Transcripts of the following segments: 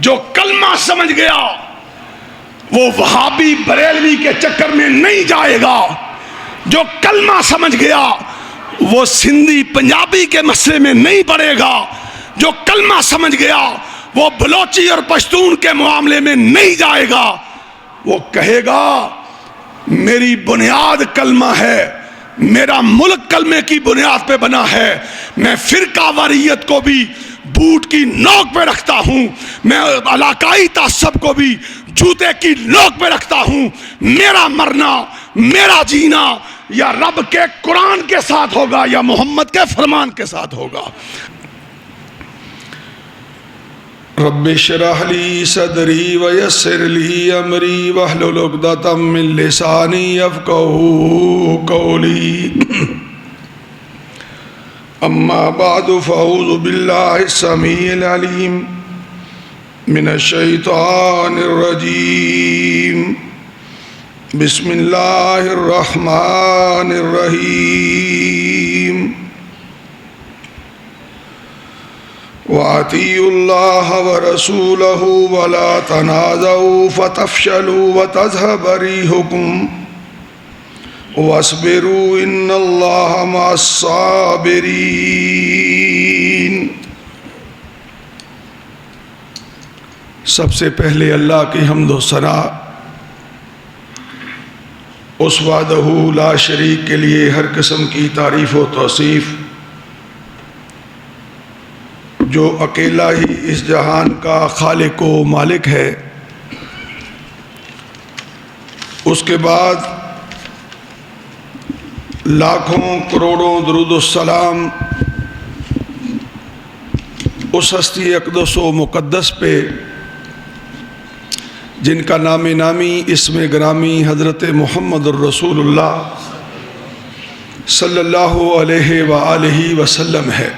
جو کلمہ سمجھ گیا وہ وہابی بریلوی کے چکر میں نہیں جائے گا، جو کلمہ سمجھ گیا وہ سندھی پنجابی کے مسئلے میں نہیں پڑے گا، جو کلمہ سمجھ گیا وہ بلوچی اور پشتون کے معاملے میں نہیں جائے گا، وہ کہے گا میری بنیاد کلمہ ہے، میرا ملک کلمے کی بنیاد پہ بنا ہے، میں فرقہ واریت کو بھی بوٹ کی نوک پہ رکھتا ہوں، میں علاقائی تعصب کو بھی جوتے کی نوک پہ رکھتا ہوں، میرا مرنا میرا جینا یا رب کے قرآن کے ساتھ ہوگا یا محمد کے فرمان کے ساتھ ہوگا۔ رب اشرح لی صدری ویسر لی امری واحلل عقدۃ من لسانی یفقہوا قولی، اما بعد فاعوذ باللہ السمیع العلیم من الشیطان الرجیم، بسم اللہ الرحمن الرحیم، وَأَطِيعُوا اللَّهَ وَرَسُولَهُ وَلَا تَنَازَعُوا فَتَفْشَلُوا وَتَذْهَبَ رِيحُكُمْ وَاصْبِرُوا إِنَّ اللَّهَ مَعَ الصَّابِرِينَ۔ سب سے پہلے اللہ کی حمد و ثنا اس وحدہ لا شریک کے لیے ہر قسم کی تعریف و توصیف، جو اکیلا ہی اس جہان کا خالق و مالک ہے۔ اس کے بعد لاکھوں کروڑوں درود السلام اس ہستی اقدس و مقدس پہ جن کا نام نامی اسم گرامی حضرت محمد الرسول اللہ صلی اللہ علیہ وآلہ وسلم ہے۔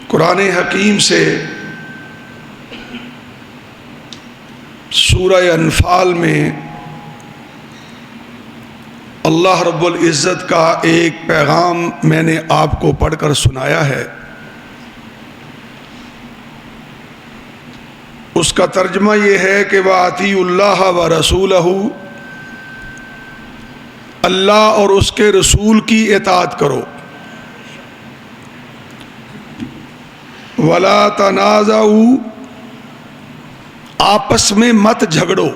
قرآن حکیم سے سورہ انفال میں اللہ رب العزت کا ایک پیغام میں نے آپ کو پڑھ کر سنایا ہے۔ اس کا ترجمہ یہ ہے کہ وَأَطِيعُوا اللَّهَ وَرَسُولَهُ، اللہ اور اس کے رسول کی اطاعت کرو، وَلَا تَنَازَعُوا، آپس میں مت جھگڑو،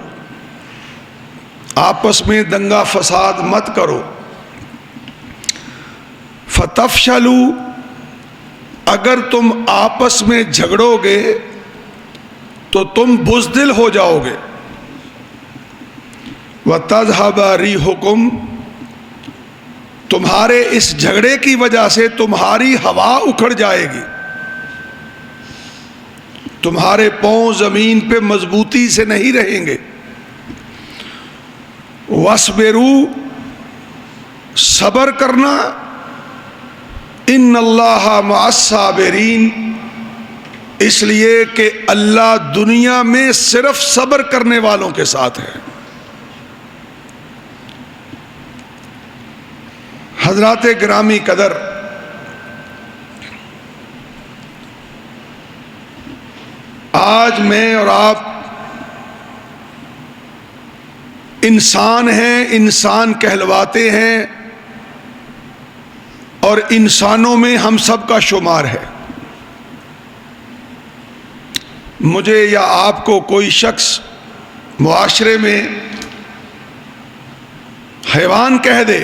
آپس میں دنگا فساد مت کرو، فَتَفْشَلُوا، اگر تم آپس میں جھگڑو گے تو تم بزدل ہو جاؤ گے، وَتَذْهَبَ رِيحُكُمْ، تمہارے اس جھگڑے کی وجہ سے تمہاری ہوا اکھڑ جائے گی، تمہارے پاؤں زمین پہ مضبوطی سے نہیں رہیں گے، وَاصْبِرُوا، صبر کرنا، إِنَّ اللَّهَ مَعَ الصَّابِرِينَ، اس لیے کہ اللہ دنیا میں صرف صبر کرنے والوں کے ساتھ ہے۔ حضرات گرامی قدر، آج میں اور آپ انسان ہیں، انسان کہلواتے ہیں، اور انسانوں میں ہم سب کا شمار ہے۔ مجھے یا آپ کو کوئی شخص معاشرے میں حیوان کہہ دے،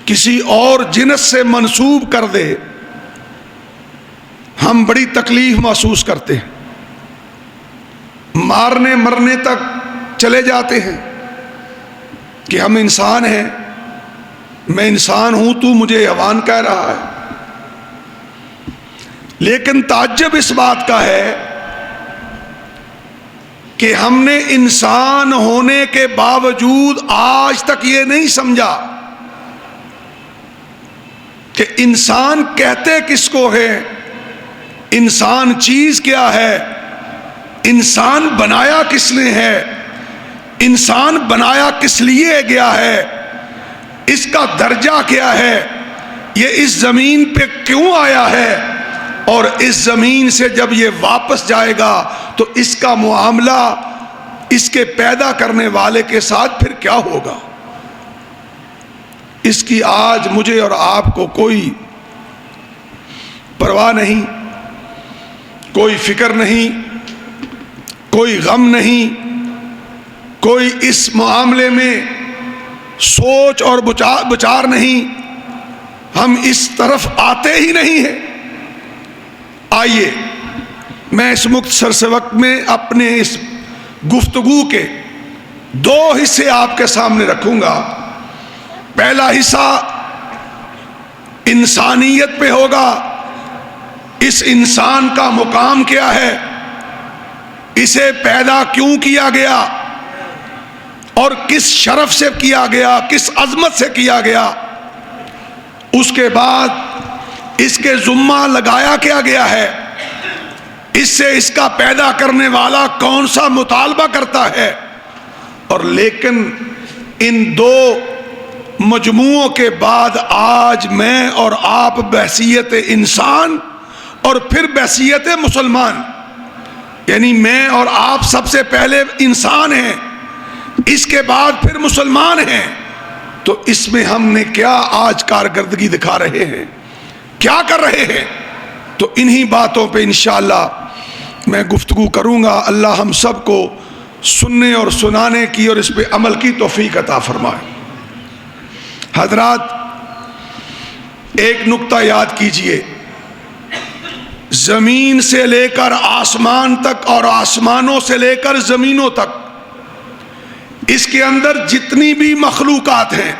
کسی اور جنس سے منسوب کر دے، ہم بڑی تکلیف محسوس کرتے ہیں، مارنے مرنے تک چلے جاتے ہیں کہ ہم انسان ہیں، میں انسان ہوں، تو مجھے حیوان کہہ رہا ہے۔ لیکن تعجب اس بات کا ہے کہ ہم نے انسان ہونے کے باوجود آج تک یہ نہیں سمجھا کہ انسان کہتے کس کو ہے، انسان چیز کیا ہے، انسان بنایا کس نے ہے، انسان بنایا کس لیے گیا ہے، اس کا درجہ کیا ہے، یہ اس زمین پہ کیوں آیا ہے اور اس زمین سے جب یہ واپس جائے گا تو اس کا معاملہ اس کے پیدا کرنے والے کے ساتھ پھر کیا ہوگا، اس کی آج مجھے اور آپ کو کوئی پرواہ نہیں، کوئی فکر نہیں، کوئی غم نہیں، کوئی اس معاملے میں سوچ اور بچار نہیں، ہم اس طرف آتے ہی نہیں ہیں۔ آئیے میں اس مختصر سے وقت میں اپنے اس گفتگو کے دو حصے آپ کے سامنے رکھوں گا۔ پہلا حصہ انسانیت پہ ہوگا، اس انسان کا مقام کیا ہے، اسے پیدا کیوں کیا گیا اور کس شرف سے کیا گیا، کس عظمت سے کیا گیا، اس کے بعد اس کے ذمہ لگایا کیا گیا ہے، اس سے اس کا پیدا کرنے والا کون سا مطالبہ کرتا ہے، اور لیکن ان دو مجموعوں کے بعد آج میں اور آپ بحیثیت انسان اور پھر بحیثیت مسلمان، یعنی میں اور آپ سب سے پہلے انسان ہیں، اس کے بعد پھر مسلمان ہیں، تو اس میں ہم نے کیا آج کارکردگی دکھا رہے ہیں، کیا کر رہے ہیں، تو انہی باتوں پہ انشاءاللہ میں گفتگو کروں گا۔ اللہ ہم سب کو سننے اور سنانے کی اور اس پہ عمل کی توفیق عطا فرمائے۔ حضرات ایک نقطہ یاد کیجئے، زمین سے لے کر آسمان تک اور آسمانوں سے لے کر زمینوں تک، اس کے اندر جتنی بھی مخلوقات ہیں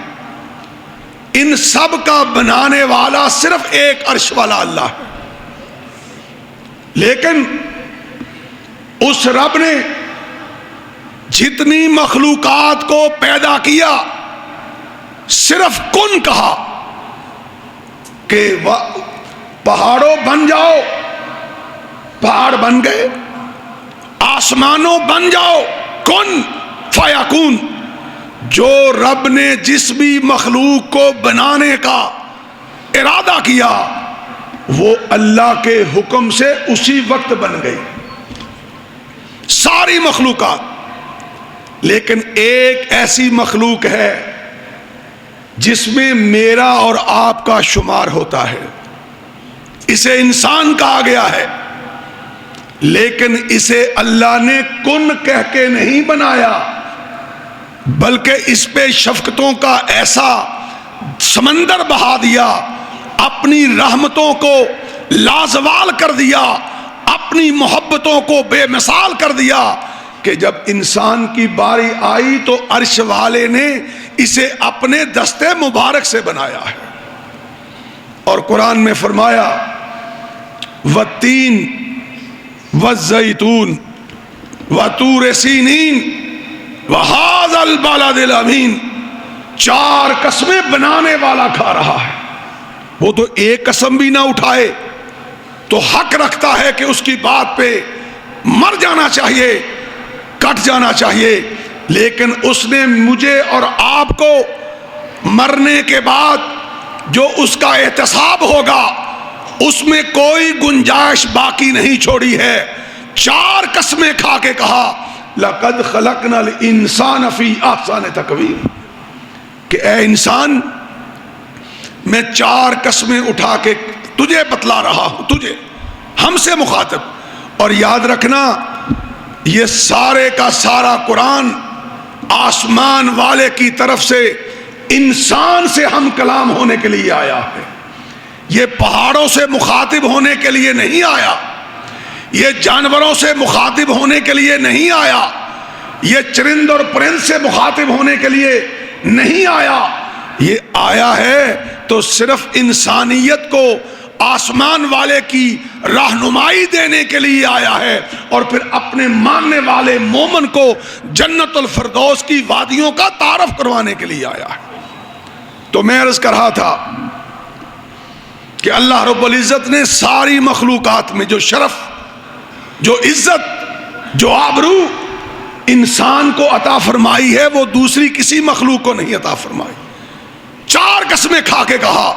ان سب کا بنانے والا صرف ایک عرش والا اللہ ہے، لیکن اس رب نے جتنی مخلوقات کو پیدا کیا صرف کن کہا کہ پہاڑوں بن جاؤ، پہاڑ بن گئے، آسمانوں بن جاؤ، کن فیکون۔ جو رب نے جس بھی مخلوق کو بنانے کا ارادہ کیا وہ اللہ کے حکم سے اسی وقت بن گئی ساری مخلوقات، لیکن ایک ایسی مخلوق ہے جس میں میرا اور آپ کا شمار ہوتا ہے، اسے انسان کہا گیا ہے، لیکن اسے اللہ نے کن کہہ کے نہیں بنایا، بلکہ اس پہ شفقتوں کا ایسا سمندر بہا دیا، اپنی رحمتوں کو لازوال کر دیا، اپنی محبتوں کو بے مثال کر دیا کہ جب انسان کی باری آئی تو عرش والے نے اسے اپنے دستے مبارک سے بنایا ہے۔ اور قرآن میں فرمایا والتین والزیتون وطور سینین وہذا البلد الامین، چار قسمیں بنانے والا کھا رہا ہے، وہ تو ایک قسم بھی نہ اٹھائے تو حق رکھتا ہے کہ اس کی بات پہ مر جانا چاہیے، کٹ جانا چاہیے، لیکن اس نے مجھے اور آپ کو مرنے کے بعد جو اس کا احتساب ہوگا اس میں کوئی گنجائش باقی نہیں چھوڑی ہے، چار قسمیں کھا کے کہا لَقَدْ خَلَقْنَا الْإِنسَانَ فِي أَحْسَنِ تَقْوِيمٍ، کہ اے انسان میں چار قسمیں اٹھا کے تجھے بتلا رہا ہوں، تجھے، ہم سے مخاطب۔ اور یاد رکھنا یہ سارے کا سارا قرآن آسمان والے کی طرف سے انسان سے ہم کلام ہونے کے لیے آیا ہے، یہ پہاڑوں سے مخاطب ہونے کے لیے نہیں آیا، یہ جانوروں سے مخاطب ہونے کے لیے نہیں آیا، یہ چرند اور پرند سے مخاطب ہونے کے لیے نہیں آیا، یہ آیا ہے تو صرف انسانیت کو آسمان والے کی رہنمائی دینے کے لیے آیا ہے، اور پھر اپنے ماننے والے مومن کو جنت الفردوس کی وادیوں کا تعارف کروانے کے لیے آیا ہے۔ تو میں عرض کر رہا تھا کہ اللہ رب العزت نے ساری مخلوقات میں جو شرف، جو عزت، جو آبرو انسان کو عطا فرمائی ہے وہ دوسری کسی مخلوق کو نہیں عطا فرمائی۔ چار قسمیں کھا کے کہا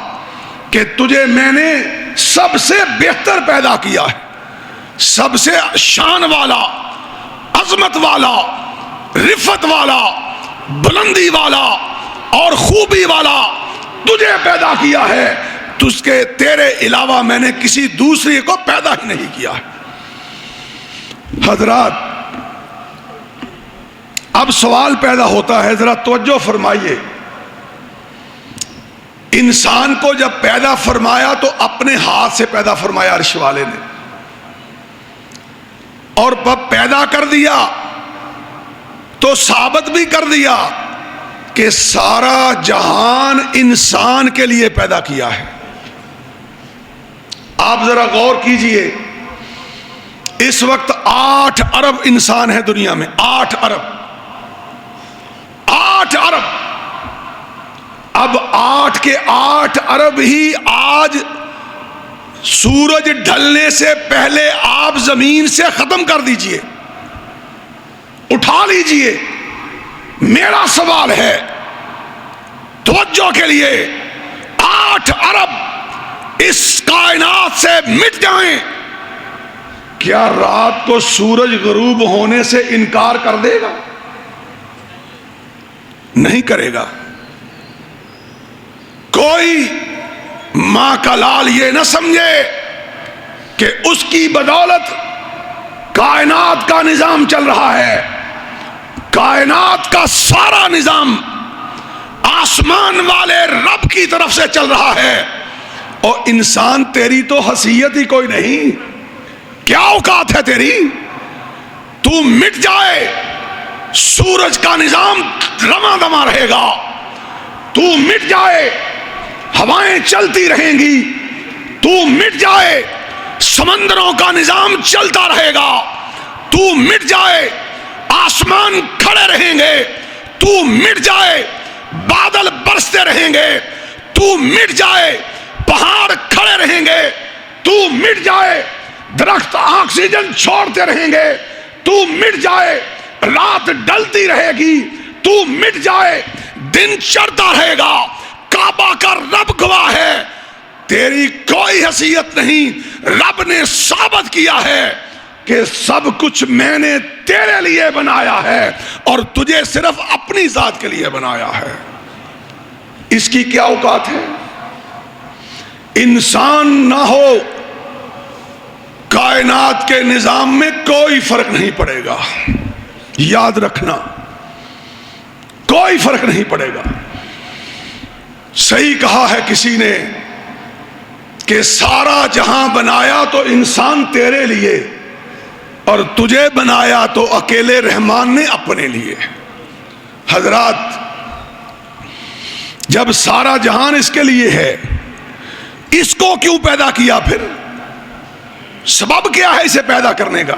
کہ تجھے میں نے سب سے بہتر پیدا کیا ہے، سب سے شان والا، عظمت والا، رفت والا، بلندی والا اور خوبی والا تجھے پیدا کیا ہے، تجھ کے تیرے علاوہ میں نے کسی دوسرے کو پیدا ہی نہیں کیا ہے۔ حضرات اب سوال پیدا ہوتا ہے، ذرا توجہ فرمائیے، انسان کو جب پیدا فرمایا تو اپنے ہاتھ سے پیدا فرمایا عرش والے نے، اور جب پیدا کر دیا تو ثابت بھی کر دیا کہ سارا جہان انسان کے لیے پیدا کیا ہے۔ آپ ذرا غور کیجئے، اس وقت 8 ارب انسان ہے دنیا میں، 8 ارب، 8 ارب۔ اب 8 کے 8 ارب ہی آج سورج ڈھلنے سے پہلے آپ زمین سے ختم کر دیجئے، اٹھا لیجئے۔ میرا سوال ہے توجہ کے لیے، 8 ارب اس کائنات سے مٹ جائیں، کیا رات کو سورج غروب ہونے سے انکار کر دے گا؟ نہیں کرے گا۔ کوئی ماں کا لال یہ نہ سمجھے کہ اس کی بدولت کائنات کا نظام چل رہا ہے۔ کائنات کا سارا نظام آسمان والے رب کی طرف سے چل رہا ہے، اور انسان تیری تو حیثیت ہی کوئی نہیں، کیا اوقات ہے تیری؟ تو مٹ جائے سورج کا نظام رواں دواں رہے گا، تو مٹ جائے ہوائیں چلتی رہیں گی، تو مٹ جائے سمندروں کا نظام چلتا رہے گا، تو مٹ جائے آسمان کھڑے رہیں گے، تو مٹ جائے بادل برستے رہیں گے، تو مٹ جائے پہاڑ کھڑے رہیں گے، تو مٹ جائے درخت آکسیجن چھوڑتے رہیں گے، تو مٹ جائے رات ڈلتی رہے گی، تو مٹ جائے دن چڑھتا رہے گا، کعبہ کا رب گواہ ہے تیری کوئی حیثیت نہیں۔ رب نے ثابت کیا ہے کہ سب کچھ میں نے تیرے لیے بنایا ہے اور تجھے صرف اپنی ذات کے لیے بنایا ہے۔ اس کی کیا اوقات ہے؟ انسان نہ ہو کائنات کے نظام میں کوئی فرق نہیں پڑے گا، یاد رکھنا، کوئی فرق نہیں پڑے گا۔ صحیح کہا ہے کسی نے کہ سارا جہاں بنایا تو انسان تیرے لیے، اور تجھے بنایا تو اکیلے رحمان نے اپنے لیے۔ حضرات جب سارا جہان اس کے لیے ہے، اس کو کیوں پیدا کیا؟ پھر سبب کیا ہے اسے پیدا کرنے کا؟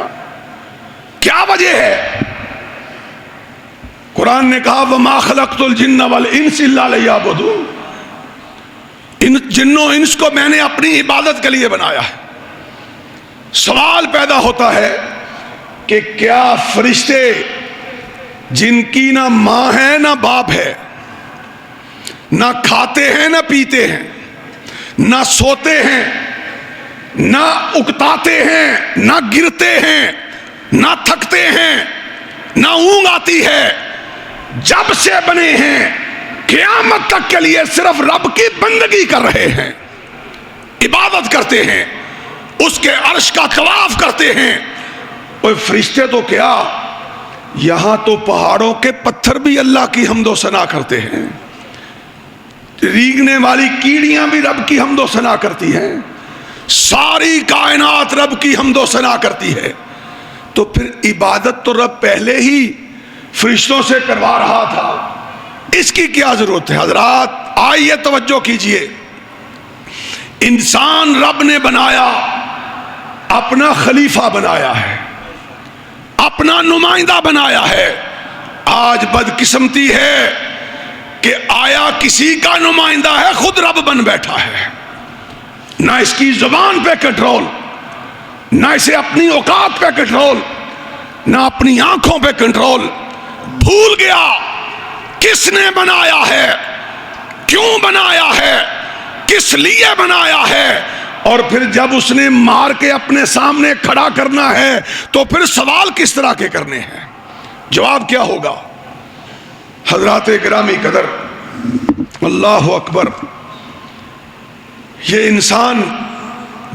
کیا وجہ ہے؟ قرآن نے کہا وَمَا خَلَقْتُ الْجِنَّ وَالْإِنسِ إِلَّا لِيَعْبُدُونِ، ان جنوں انس کو میں نے اپنی عبادت کے لیے بنایا ہے۔ سوال پیدا ہوتا ہے کہ کیا فرشتے جن کی نہ ماں ہے نہ باپ ہے، نہ کھاتے ہیں نہ پیتے ہیں، نہ سوتے ہیں نہ اکتاتے ہیں، نہ گرتے ہیں نہ تھکتے ہیں، نہ اونگ آتی ہے، جب سے بنے ہیں قیامت تک کے لیے صرف رب کی بندگی کر رہے ہیں، عبادت کرتے ہیں، اس کے عرش کا طواف کرتے ہیں؟ اوہ فرشتے تو کیا، یہاں تو پہاڑوں کے پتھر بھی اللہ کی حمد و ثنا کرتے ہیں، ریگنے والی کیڑیاں بھی رب کی حمد و ثنا کرتی ہیں، ساری کائنات رب کی حمد و ثنا کرتی ہے۔ تو پھر عبادت تو رب پہلے ہی فرشتوں سے کروا رہا تھا، اس کی کیا ضرورت ہے؟ حضرات آئیے توجہ کیجئے، انسان رب نے بنایا، اپنا خلیفہ بنایا ہے، اپنا نمائندہ بنایا ہے۔ آج بدقسمتی ہے کہ آیا کسی کا نمائندہ ہے، خود رب بن بیٹھا ہے، نہ اس کی زبان پہ کنٹرول، نہ اسے اپنی اوقات پہ کنٹرول، نہ اپنی آنکھوں پہ کنٹرول۔ بھول گیا کس نے بنایا ہے، کیوں بنایا ہے، کس لیے بنایا ہے، اور پھر جب اس نے مار کے اپنے سامنے کھڑا کرنا ہے تو پھر سوال کس طرح کے کرنے ہیں، جواب کیا ہوگا؟ حضرات گرامی قدر، اللہ اکبر، یہ انسان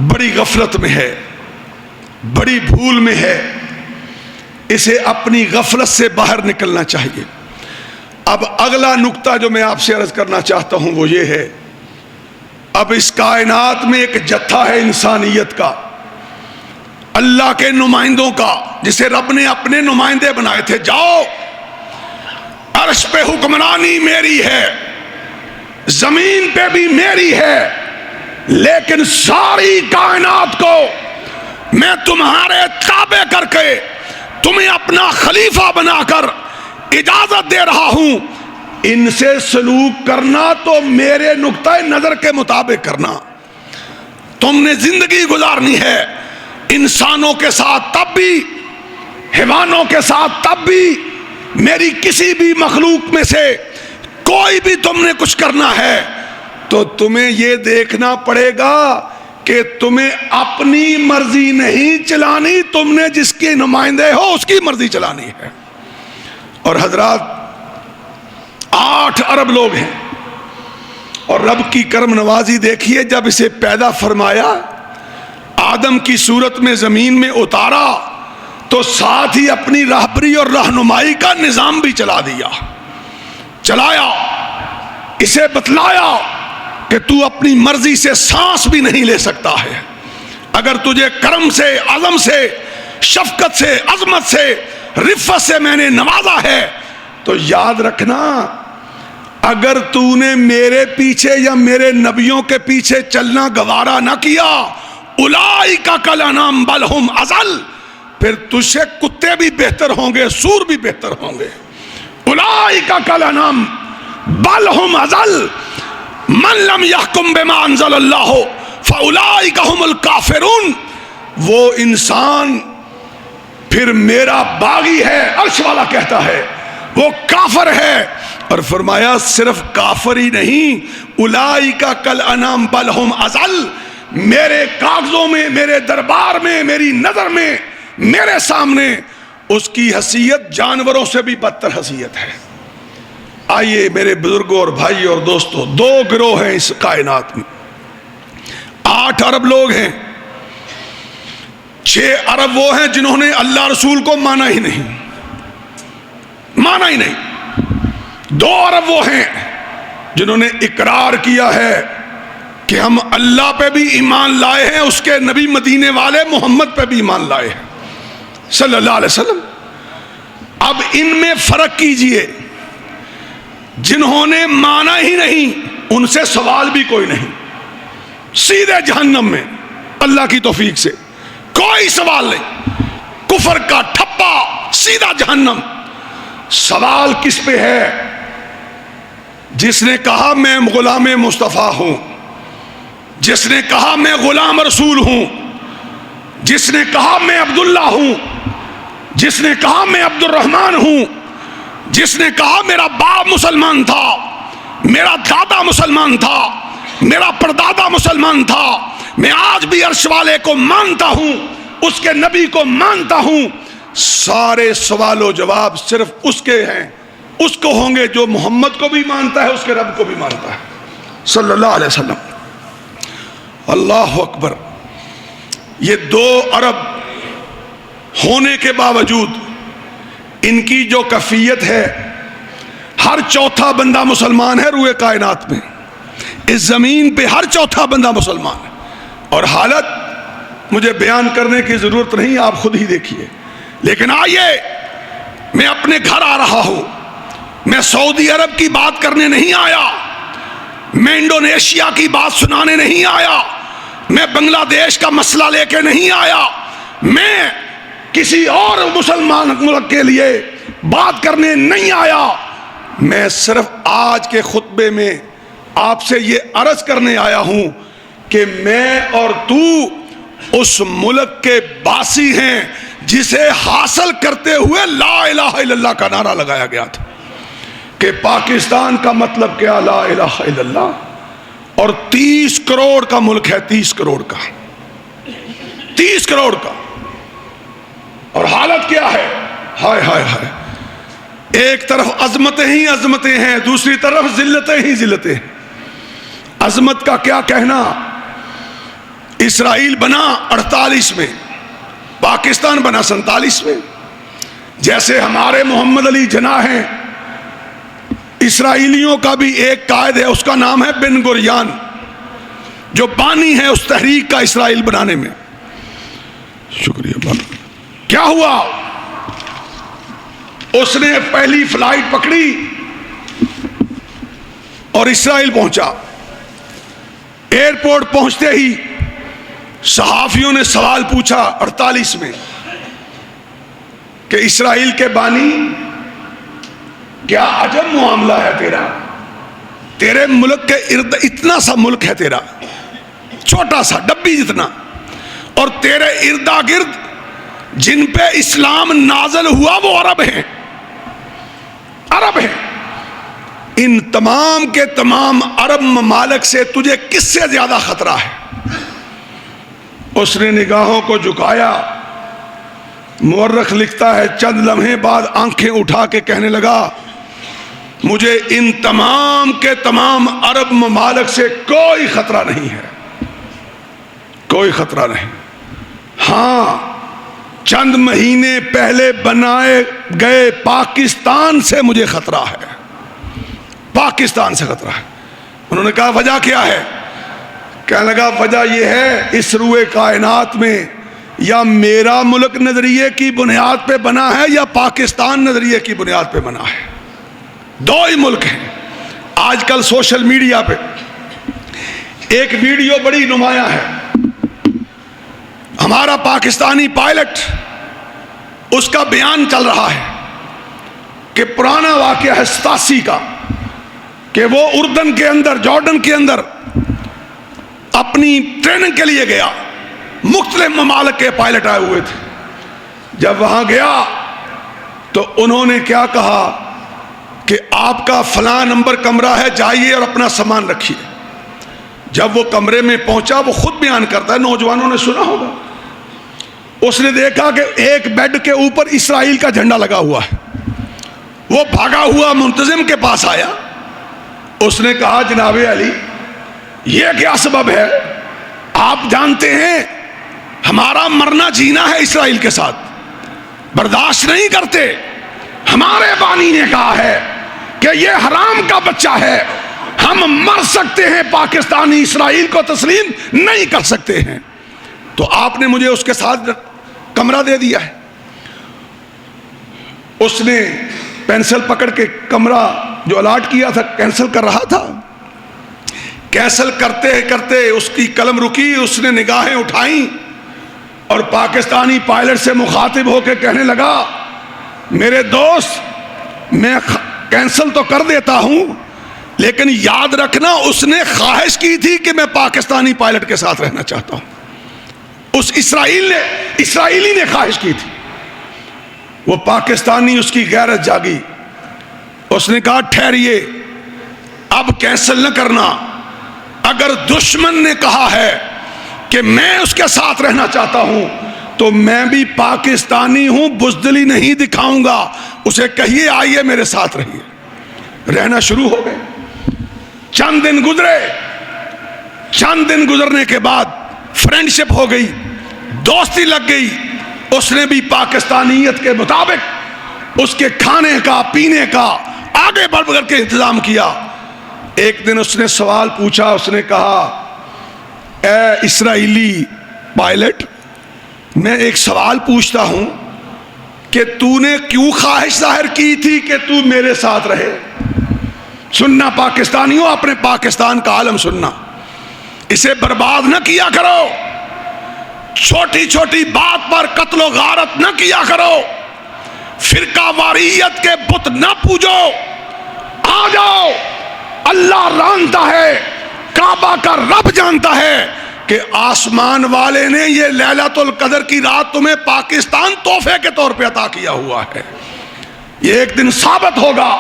بڑی غفلت میں ہے، بڑی بھول میں ہے، اسے اپنی غفلت سے باہر نکلنا چاہیے۔ اب اگلا نقطہ جو میں آپ سے عرض کرنا چاہتا ہوں وہ یہ ہے، اب اس کائنات میں ایک جتھا ہے انسانیت کا، اللہ کے نمائندوں کا، جسے رب نے اپنے نمائندے بنائے تھے، جاؤ عرش پہ حکمرانی میری ہے، زمین پہ بھی میری ہے، لیکن ساری کائنات کو میں تمہارے تابع کر کے تمہیں اپنا خلیفہ بنا کر اجازت دے رہا ہوں، ان سے سلوک کرنا تو میرے نقطہ نظر کے مطابق کرنا۔ تم نے زندگی گزارنی ہے انسانوں کے ساتھ تب بھی، حیوانوں کے ساتھ تب بھی، میری کسی بھی مخلوق میں سے کوئی بھی تم نے کچھ کرنا ہے تو تمہیں یہ دیکھنا پڑے گا کہ تمہیں اپنی مرضی نہیں چلانی، تم نے جس کے نمائندے ہو اس کی مرضی چلانی ہے۔ اور حضرات 8 ارب لوگ ہیں، اور رب کی کرم نوازی دیکھیے، جب اسے پیدا فرمایا، آدم کی صورت میں زمین میں اتارا تو ساتھ ہی اپنی راہبری اور رہنمائی کا نظام بھی چلایا، اسے بتلایا کہ تو اپنی مرضی سے سانس بھی نہیں لے سکتا ہے، اگر تجھے کرم سے، عظم سے، شفقت سے، عظمت سے، رفت سے میں نے نوازا ہے تو یاد رکھنا، اگر تو نے میرے پیچھے یا میرے نبیوں کے پیچھے چلنا گوارا نہ کیا، اولئک کالانعام بل ہم اضل، پھر تجھ سے کتے بھی بہتر ہوں گے، سور بھی بہتر ہوں گے۔ اولئک کالانعام بل ہم اضل من لم یحکم بما انزل اللہ فاولئک هم الکافرون، وہ انسان پھر میرا باغی ہے، عرش والا کہتا ہے، وہ کافر ہے، اور فرمایا صرف کافر ہی نہیں، اولئک کالانعام بل ہم اضل، میرے کاغذوں میں، میرے دربار میں، میری نظر میں، میرے سامنے اس کی حیثیت جانوروں سے بھی بدتر حیثیت ہے۔ آئیے میرے بزرگوں اور بھائی اور دوستوں، 2 گروہ ہیں اس کائنات میں، 8 ارب لوگ ہیں، 6 ارب وہ ہیں جنہوں نے اللہ رسول کو مانا ہی نہیں، 2 ارب وہ ہیں جنہوں نے اقرار کیا ہے کہ ہم اللہ پہ بھی ایمان لائے ہیں، اس کے نبی مدینے والے محمد پہ بھی ایمان لائے ہیں صلی اللہ علیہ وسلم۔ اب ان میں فرق کیجئے، جنہوں نے مانا ہی نہیں ان سے سوال بھی کوئی نہیں، سیدھے جہنم میں اللہ کی توفیق سے، کوئی سوال نہیں، کفر کا ٹھپا، سیدھا جہنم۔ سوال کس پہ ہے؟ جس نے کہا میں غلام مصطفیٰ ہوں، جس نے کہا میں غلام رسول ہوں، جس نے کہا میں عبداللہ ہوں، جس نے کہا میں عبد الرحمن ہوں، جس نے کہا میرا باپ مسلمان تھا، میرا دادا مسلمان تھا، میرا پردادا مسلمان تھا، میں آج بھی عرش والے کو مانتا ہوں، اس کے نبی کو مانتا ہوں، سارے سوال و جواب صرف اس کے ہیں، اس کو ہوں گے جو محمد کو بھی مانتا ہے، اس کے رب کو بھی مانتا ہے صلی اللہ علیہ وسلم۔ اللہ اکبر۔ یہ 2 ارب ہونے کے باوجود ان کی جو کیفیت ہے، ہر 4تھا بندہ مسلمان ہے روئے کائنات میں، اس زمین پہ ہر 4تھا بندہ مسلمان ہے، اور حالت مجھے بیان کرنے کی ضرورت نہیں، آپ خود ہی دیکھیے۔ لیکن آئیے، میں اپنے گھر آ رہا ہوں، میں سعودی عرب کی بات کرنے نہیں آیا، میں انڈونیشیا کی بات سنانے نہیں آیا، میں بنگلہ دیش کا مسئلہ لے کے نہیں آیا، میں کسی اور مسلمان ملک کے لیے بات کرنے نہیں آیا، میں صرف آج کے خطبے میں آپ سے یہ عرض کرنے آیا ہوں کہ میں اور تو اس ملک کے باسی ہیں جسے حاصل کرتے ہوئے لا الہ الا اللہ کا نعرہ لگایا گیا تھا، کہ پاکستان کا مطلب کیا؟ لا الہ الا اللہ، اور 30 کروڑ کا ملک ہے، 30 کروڑ کا، 30 کروڑ کا. اور حالت کیا ہے؟ ہائے ہائے ہائے، ایک طرف عظمتیں ہی عظمتیں ہیں، دوسری طرف ذلتیں ہی ذلتیں ہیں. عظمت کا کیا کہنا، اسرائیل بنا 48 میں، پاکستان بنا 47 میں. جیسے ہمارے محمد علی جناح ہیں، اسرائیلیوں کا بھی ایک قائد ہے، اس کا نام ہے بن گوریان، جو بانی ہے اس تحریک کا اسرائیل بنانے میں. شکریہ بابا. کیا ہوا؟ اس نے پہلی فلائٹ پکڑی اور اسرائیل پہنچا. ایئرپورٹ پہنچتے ہی صحافیوں نے سوال پوچھا 48 میں کہ اسرائیل کے بانی، کیا عجب معاملہ ہے تیرا، تیرے ملک کے ارد، اتنا سا ملک ہے تیرا، چھوٹا سا ڈبی جتنا، اور تیرے اردا گرد جن پہ اسلام نازل ہوا وہ عرب ہیں، عرب ہیں. ان تمام کے تمام عرب ممالک سے تجھے کس سے زیادہ خطرہ ہے؟ اس نے نگاہوں کو جھکایا. مورخ لکھتا ہے چند لمحے بعد آنکھیں اٹھا کے کہنے لگا، مجھے ان تمام کے تمام عرب ممالک سے کوئی خطرہ نہیں ہے، کوئی خطرہ نہیں. ہاں، چند مہینے پہلے بنائے گئے پاکستان سے مجھے خطرہ ہے، پاکستان سے خطرہ ہے. انہوں نے کہا وجہ کیا ہے؟ کہنے لگا وجہ یہ ہے، اس روئے کائنات میں یا میرا ملک نظریے کی بنیاد پہ بنا ہے یا پاکستان نظریے کی بنیاد پہ بنا ہے، دو ہی ملک ہیں. آج کل سوشل میڈیا پہ ایک ویڈیو بڑی نمایاں ہے، ہمارا پاکستانی پائلٹ، اس کا بیان چل رہا ہے کہ پرانا واقعہ ہے 87 کا، کہ وہ اردن کے اندر، جارڈن کے اندر اپنی ٹریننگ کے لیے گیا. مختلف ممالک کے پائلٹ آئے ہوئے تھے. جب وہاں گیا تو انہوں نے کیا کہا کہ آپ کا فلاں نمبر کمرہ ہے، جائیے اور اپنا سامان رکھیے. جب وہ کمرے میں پہنچا، وہ خود بیان کرتا ہے، نوجوانوں نے سنا ہوگا، اس نے دیکھا کہ ایک بیڈ کے اوپر اسرائیل کا جھنڈا لگا ہوا ہے. وہ بھاگا ہوا منتظم کے پاس آیا. اس نے کہا جناب علی، یہ کیا سبب ہے؟ آپ جانتے ہیں ہمارا مرنا جینا ہے اسرائیل کے ساتھ، برداشت نہیں کرتے. ہمارے بانی نے کہا ہے کہ یہ حرام کا بچہ ہے، ہم مر سکتے ہیں، پاکستانی اسرائیل کو تسلیم نہیں کر سکتے ہیں. تو آپ نے مجھے اس کے ساتھ کمرہ دے دیا ہے. اس نے پینسل پکڑ کے کمرہ جو الاٹ کیا تھا کینسل کر رہا تھا. کینسل کرتے کرتے اس کی قلم رکی، اس نے نگاہیں اٹھائیں اور پاکستانی پائلٹ سے مخاطب ہو کے کہنے لگا، میرے دوست، میں کینسل تو کر دیتا ہوں، لیکن یاد رکھنا اس نے خواہش کی تھی کہ میں پاکستانی پائلٹ کے ساتھ رہنا چاہتا ہوں. اس اسرائیلی نے خواہش کی تھی. وہ پاکستانی، اس کی غیرت جاگی. اس نے کہا ٹھہریے، اب کینسل نہ کرنا. اگر دشمن نے کہا ہے کہ میں اس کے ساتھ رہنا چاہتا ہوں تو میں بھی پاکستانی ہوں، بزدلی نہیں دکھاؤں گا. اسے کہیے آئیے میرے ساتھ رہیے. رہنا شروع ہو گئے. چند دن گزرے. چند دن گزرنے کے بعد فرینڈ شپ ہو گئی، دوستی لگ گئی. اس نے بھی پاکستانیت کے مطابق اس کے کھانے کا، پینے کا آگے بڑھ کر کے انتظام کیا. ایک دن اس نے سوال پوچھا. اس نے کہا، اے اسرائیلی پائلٹ، میں ایک سوال پوچھتا ہوں کہ تو نے کیوں خواہش ظاہر کی تھی کہ تو میرے ساتھ رہے؟ سننا پاکستانیوں، اپنے پاکستان کا عالم سننا، اسے برباد نہ کیا کرو. چھوٹی چھوٹی بات پر قتل و غارت نہ کیا کرو. فرقہ واریت کے بت نہ پوجو. آ جاؤ، اللہ جانتا ہے، کعبہ کا رب جانتا ہے کہ آسمان والے نے یہ لیلۃ القدر کی رات تمہیں پاکستان تحفے کے طور پہ عطا کیا ہوا ہے. یہ ایک دن ثابت ہوگا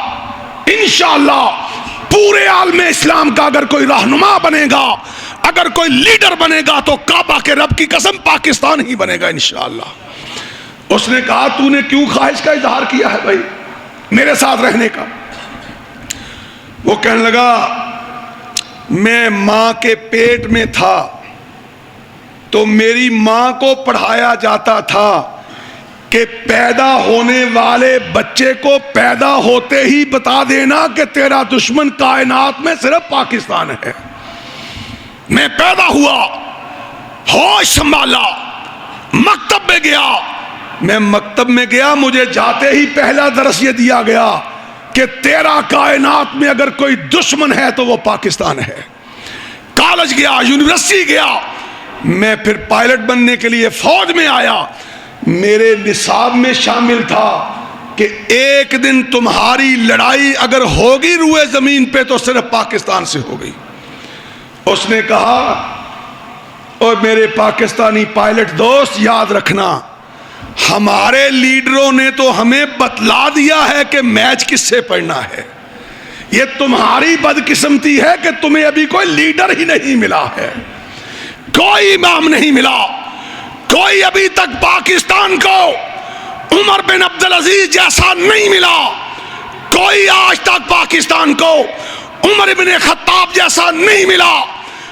انشاءاللہ. پورے عالم اسلام کا اگر کوئی رہنما بنے گا، اگر کوئی لیڈر بنے گا تو کعبہ کے رب کی قسم پاکستان ہی بنے گا انشاءاللہ۔ اس نے کہا تو نے کیوں خواہش کا اظہار کیا ہے بھائی میرے ساتھ رہنے کا؟ وہ کہنے لگا میں ماں کے پیٹ میں تھا تو میری ماں کو پڑھایا جاتا تھا کہ پیدا ہونے والے بچے کو پیدا ہوتے ہی بتا دینا کہ تیرا دشمن کائنات میں صرف پاکستان ہے۔ میں پیدا ہوا، ہوش سنبھالا، مکتب میں گیا، میں مکتب میں گیا، مجھے جاتے ہی پہلا درس یہ دیا گیا کہ تیرا کائنات میں اگر کوئی دشمن ہے تو وہ پاکستان ہے۔ کالج گیا، یونیورسٹی گیا، میں پھر پائلٹ بننے کے لیے فوج میں آیا، میرے نصاب میں شامل تھا کہ ایک دن تمہاری لڑائی اگر ہوگی روئے زمین پہ تو صرف پاکستان سے ہوگی۔ اس نے کہا اور میرے پاکستانی پائلٹ دوست یاد رکھنا، ہمارے لیڈروں نے تو ہمیں بتلا دیا ہے کہ میچ کس سے پڑھنا ہے، یہ تمہاری بدقسمتی ہے کہ تمہیں ابھی کوئی لیڈر ہی نہیں ملا ہے، کوئی امام نہیں ملا، کوئی ابھی تک پاکستان کو عمر بن عبدالعزیز جیسا نہیں ملا، کوئی آج تک پاکستان کو عمر بن خطاب جیسا نہیں ملا،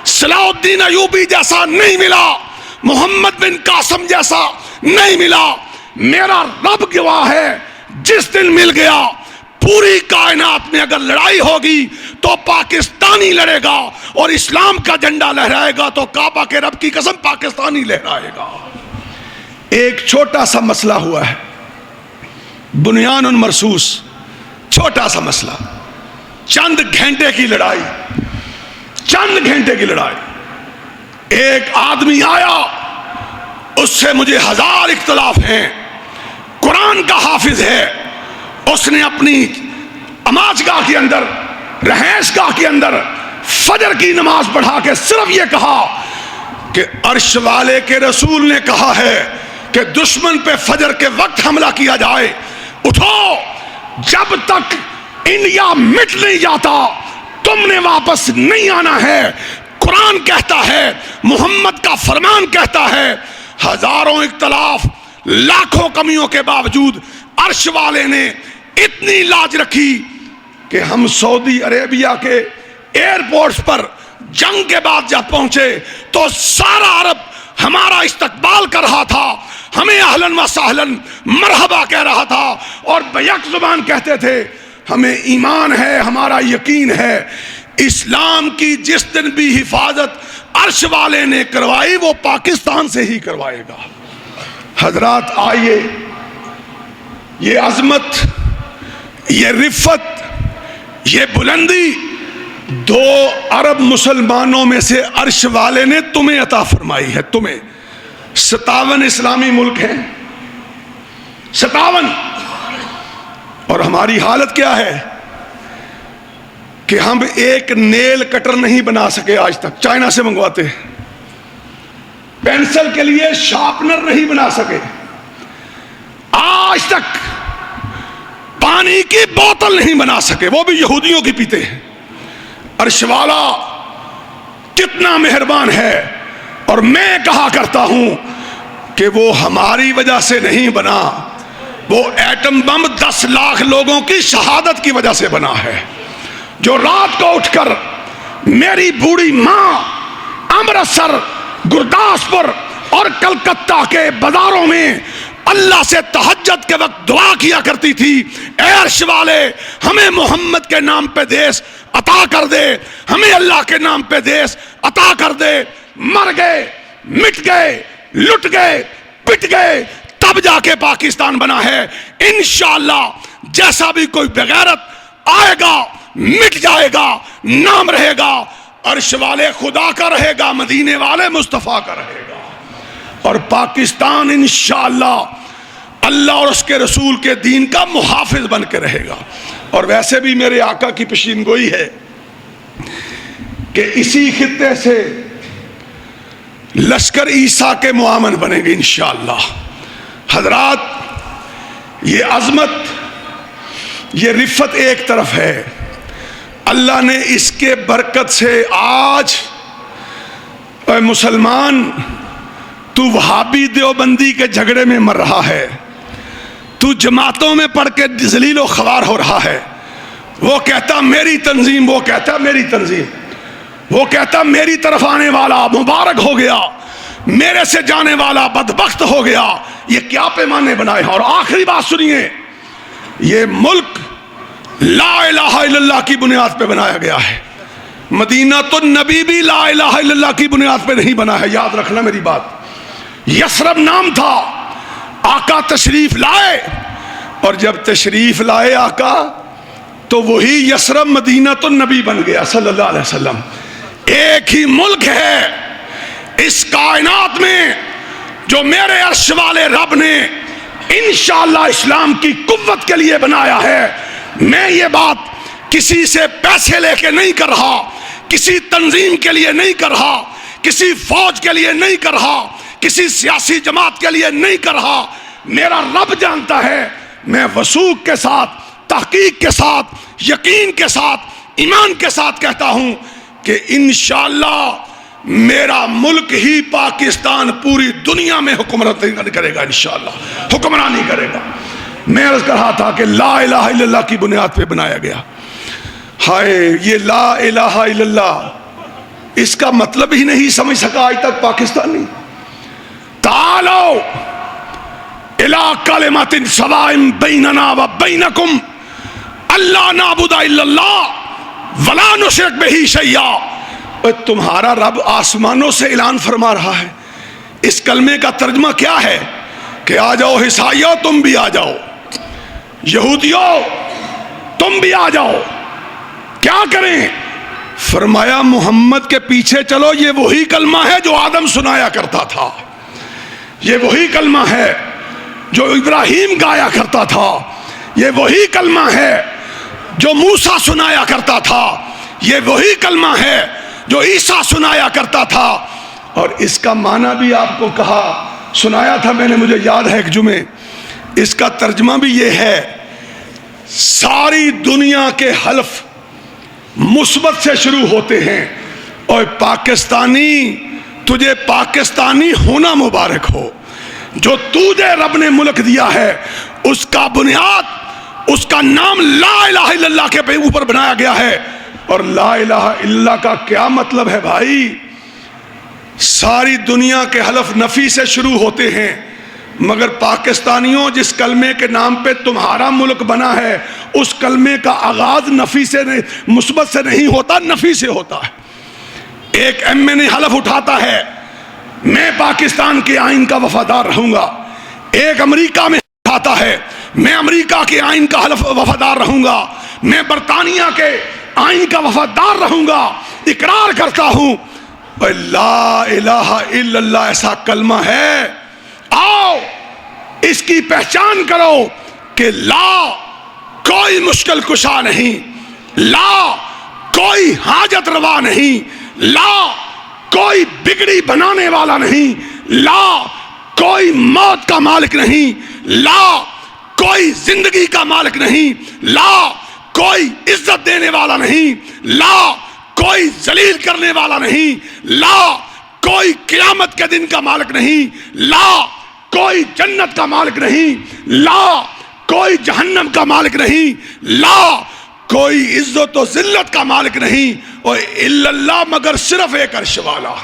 صلاح الدین ایوبی جیسا نہیں ملا، محمد بن قاسم جیسا نہیں ملا۔ میرا رب گواہ ہے، جس دن مل گیا پوری کائنات میں اگر لڑائی ہوگی تو پاکستانی لڑے گا، اور اسلام کا جھنڈا لہرائے گا تو کعبہ کے رب کی قسم پاکستانی لہرائے گا۔ ایک چھوٹا سا مسئلہ ہوا ہے، بنیان مرصوص، چھوٹا سا مسئلہ، چند گھنٹے کی لڑائی، چند گھنٹے کی لڑائی۔ ایک آدمی آیا، اس سے مجھے 1000 اختلاف ہیں، قرآن کا حافظ ہے، اس نے اپنی نماز گاہ کے اندر، رہائش گاہ کے اندر فجر کی نماز پڑھا کے صرف یہ کہا کہ عرش والے کے رسول نے کہا ہے کہ دشمن پہ فجر کے وقت حملہ کیا جائے، اٹھو، جب تک انڈیا مٹ نہیں جاتا تم نے واپس نہیں آنا ہے۔ قرآن کہتا ہے، محمد کا فرمان کہتا ہے، ہزاروں اختلاف، لاکھوں کمیوں کے باوجود عرش والے نے اتنی لاج رکھی کہ ہم سعودی عربیہ کے ایئرپورٹس پر جنگ کے بعد جب پہنچے تو سارا عرب ہمارا استقبال کر رہا تھا، ہمیں اہلاً و سہلاً مرحبا کہہ رہا تھا، اور بیک زبان کہتے تھے ہمیں ایمان ہے، ہمارا یقین ہے، اسلام کی جس دن بھی حفاظت عرش والے نے کروائی وہ پاکستان سے ہی کروائے گا۔ حضرات آئیے، یہ عظمت، یہ رفت، یہ بلندی 2 ارب مسلمانوں میں سے عرش والے نے تمہیں عطا فرمائی ہے۔ تمہیں 57 اسلامی ملک ہیں، 57، اور ہماری حالت کیا ہے کہ ہم ایک نیل کٹر نہیں بنا سکے آج تک، چائنا سے منگواتے ہیں، پینسل کے لیے شارپنر نہیں بنا سکے آج تک، پانی کی بوتل نہیں بنا سکے، وہ بھی یہودیوں کی پیتے ہیں۔ عرش والا کتنا مہربان ہے، اور میں کہا کرتا ہوں کہ وہ ہماری وجہ سے نہیں بنا، وہ ایٹم بم 10 لاکھ لوگوں کی شہادت کی وجہ سے بنا ہے، جو رات کو اٹھ کر میری بوڑھی ماں امرتسر، گرداسپور اور کلکتہ کے بازاروں میں اللہ سے تہجد کے وقت دعا کیا کرتی تھی، اے عرش والے ہمیں محمد کے نام پہ دیس عطا کر دے، ہمیں اللہ کے نام پہ دیس عطا کر دے۔ مر گئے، مٹ گئے، لٹ گئے، پٹ گئے، تب جا کے پاکستان بنا ہے۔ انشاءاللہ جیسا بھی کوئی بغیرت آئے گا مٹ جائے گا، نام رہے گا عرش والے خدا کا رہے گا، مدینے والے مصطفیٰ کا رہے گا، اور پاکستان انشاءاللہ اللہ اور اس کے رسول کے دین کا محافظ بن کے رہے گا۔ اور ویسے بھی میرے آقا کی پیشین گوئی ہے کہ اسی خطے سے لشکر عیسیٰ کے معاون بنیں گے انشاءاللہ۔ حضرات، یہ عظمت، یہ رفت ایک طرف ہے، اللہ نے اس کے برکت سے آج اے مسلمان تو وہابی دیوبندی کے جھگڑے میں مر رہا ہے، تو جماعتوں میں پڑھ کے ذلیل و خوار ہو رہا ہے۔ وہ کہتا میری تنظیم، وہ کہتا میری تنظیم، وہ کہتا میری طرف آنے والا مبارک ہو گیا، میرے سے جانے والا بدبخت ہو گیا۔ یہ کیا پیمانے بنائے ہیں؟ اور آخری بات سنیے، یہ ملک لا الہ الا اللہ کی بنیاد پہ بنایا گیا ہے۔ مدینہ تو نبی بھی لا الہ الا اللہ کی بنیاد پہ نہیں بنا ہے، یاد رکھنا میری بات۔ یثرب نام تھا، آقا تشریف لائے، اور جب تشریف لائے آقا تو وہی یثرب مدینہ تو نبی بن گیا صلی اللہ علیہ وسلم۔ ایک ہی ملک ہے اس کائنات میں جو میرے عرش والے رب نے انشاءاللہ اسلام کی قوت کے لیے بنایا ہے۔ میں یہ بات کسی سے پیسے لے کے نہیں کر رہا، کسی تنظیم کے لیے نہیں کر رہا، کسی فوج کے لیے نہیں کر رہا، کسی سیاسی جماعت کے لیے نہیں کر رہا۔ میرا رب جانتا ہے، میں وثوق کے ساتھ، تحقیق کے ساتھ، یقین کے ساتھ، ایمان کے ساتھ کہتا ہوں کہ انشاءاللہ میرا ملک ہی پاکستان پوری دنیا میں حکمرانی کرے گا، انشاءاللہ حکمرانی کرے گا۔ میں عرض کر رہا تھا کہ لا الہ الا اللہ کی بنیاد پہ بنایا گیا۔ ہائے یہ لا الہ الا اللہ، اس کا مطلب ہی نہیں سمجھ سکا آج تک پاکستانی۔ تعالوا الی کلمۃ سواء بیننا و بینکم الا نعبد الا اللہ ولا نشرک بہ شیئا۔ تمہارا رب آسمانوں سے اعلان فرما رہا ہے۔ اس کلمے کا ترجمہ کیا ہے کہ آ جاؤ عیسائیوں تم بھی آ جاؤ، یہودیوں تم بھی آ جاؤ، کیا کریں؟ فرمایا محمد کے پیچھے چلو، یہ وہی کلمہ ہے جو آدم سنایا کرتا تھا، یہ وہی کلمہ ہے جو ابراہیم گایا کرتا تھا، یہ وہی کلمہ ہے جو موسیٰ سنایا کرتا تھا، یہ وہی کلمہ ہے جو عیسیٰ سنایا کرتا تھا۔ اور اس کا معنی بھی آپ کو کہا، سنایا تھا میں نے، مجھے یاد ہے ایک جمعے، اس کا ترجمہ بھی یہ ہے، ساری دنیا کے حلف مثبت سے شروع ہوتے ہیں، اور پاکستانی تجھے پاکستانی ہونا مبارک ہو۔ جو تجھے رب نے ملک دیا ہے اس کا بنیاد، اس کا نام لا الہ الا اللہ کے اوپر بنایا گیا ہے۔ اور لا الہ الا اللہ کا کیا مطلب ہے بھائی؟ ساری دنیا کے حلف نفی سے شروع ہوتے ہیں، مگر پاکستانیوں جس کلمے کے نام پہ تمہارا ملک بنا ہے اس کلمے کا آغاز نفی سے نہیں، مثبت سے نہیں ہوتا، نفی سے ہوتا ہے۔ ایک ایم این اے حلف اٹھاتا ہے میں پاکستان کے آئین کا وفادار رہوں گا، ایک امریکہ میں اٹھاتا ہے میں امریکہ کے آئین کا حلف وفادار رہوں گا، میں برطانیہ کے آئین کا وفادار رہوں گا، اقرار کرتا ہوں۔ لا الہ الا اللہ ایسا کلمہ ہے، آؤ اس کی پہچان کرو کہ لا کوئی مشکل کشا نہیں، لا کوئی حاجت روا نہیں، لا کوئی بگڑی بنانے والا نہیں، لا کوئی موت کا مالک نہیں، لا کوئی زندگی کا مالک نہیں، لا کوئی عزت دینے والا نہیں، لا کوئی ذلیل کرنے والا نہیں، لا کوئی قیامت کے دن کا مالک نہیں، لا کوئی جنت کا مالک نہیں، لا کوئی جہنم کا مالک نہیں، لا کوئی عزت و ذلت کا مالک نہیں، اور الا اللہ مگر صرف ایک عرش والا۔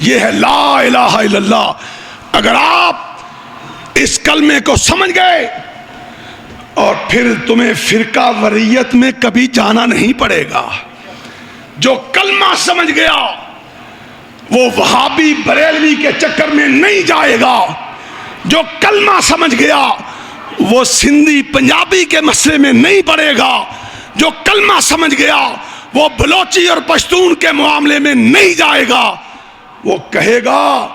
یہ ہے لا الہ الا اللہ۔ اگر آپ اس کلمے کو سمجھ گئے اور پھر تمہیں فرقہ وریت میں کبھی جانا نہیں پڑے گا۔ جو کلمہ سمجھ گیا وہ وہابی بریلوی کے چکر میں نہیں جائے گا، جو کلمہ سمجھ گیا وہ سندھی پنجابی کے مسئلے میں نہیں پڑے گا، جو کلمہ سمجھ گیا وہ بلوچی اور پشتون کے معاملے میں نہیں جائے گا۔ وہ کہے گا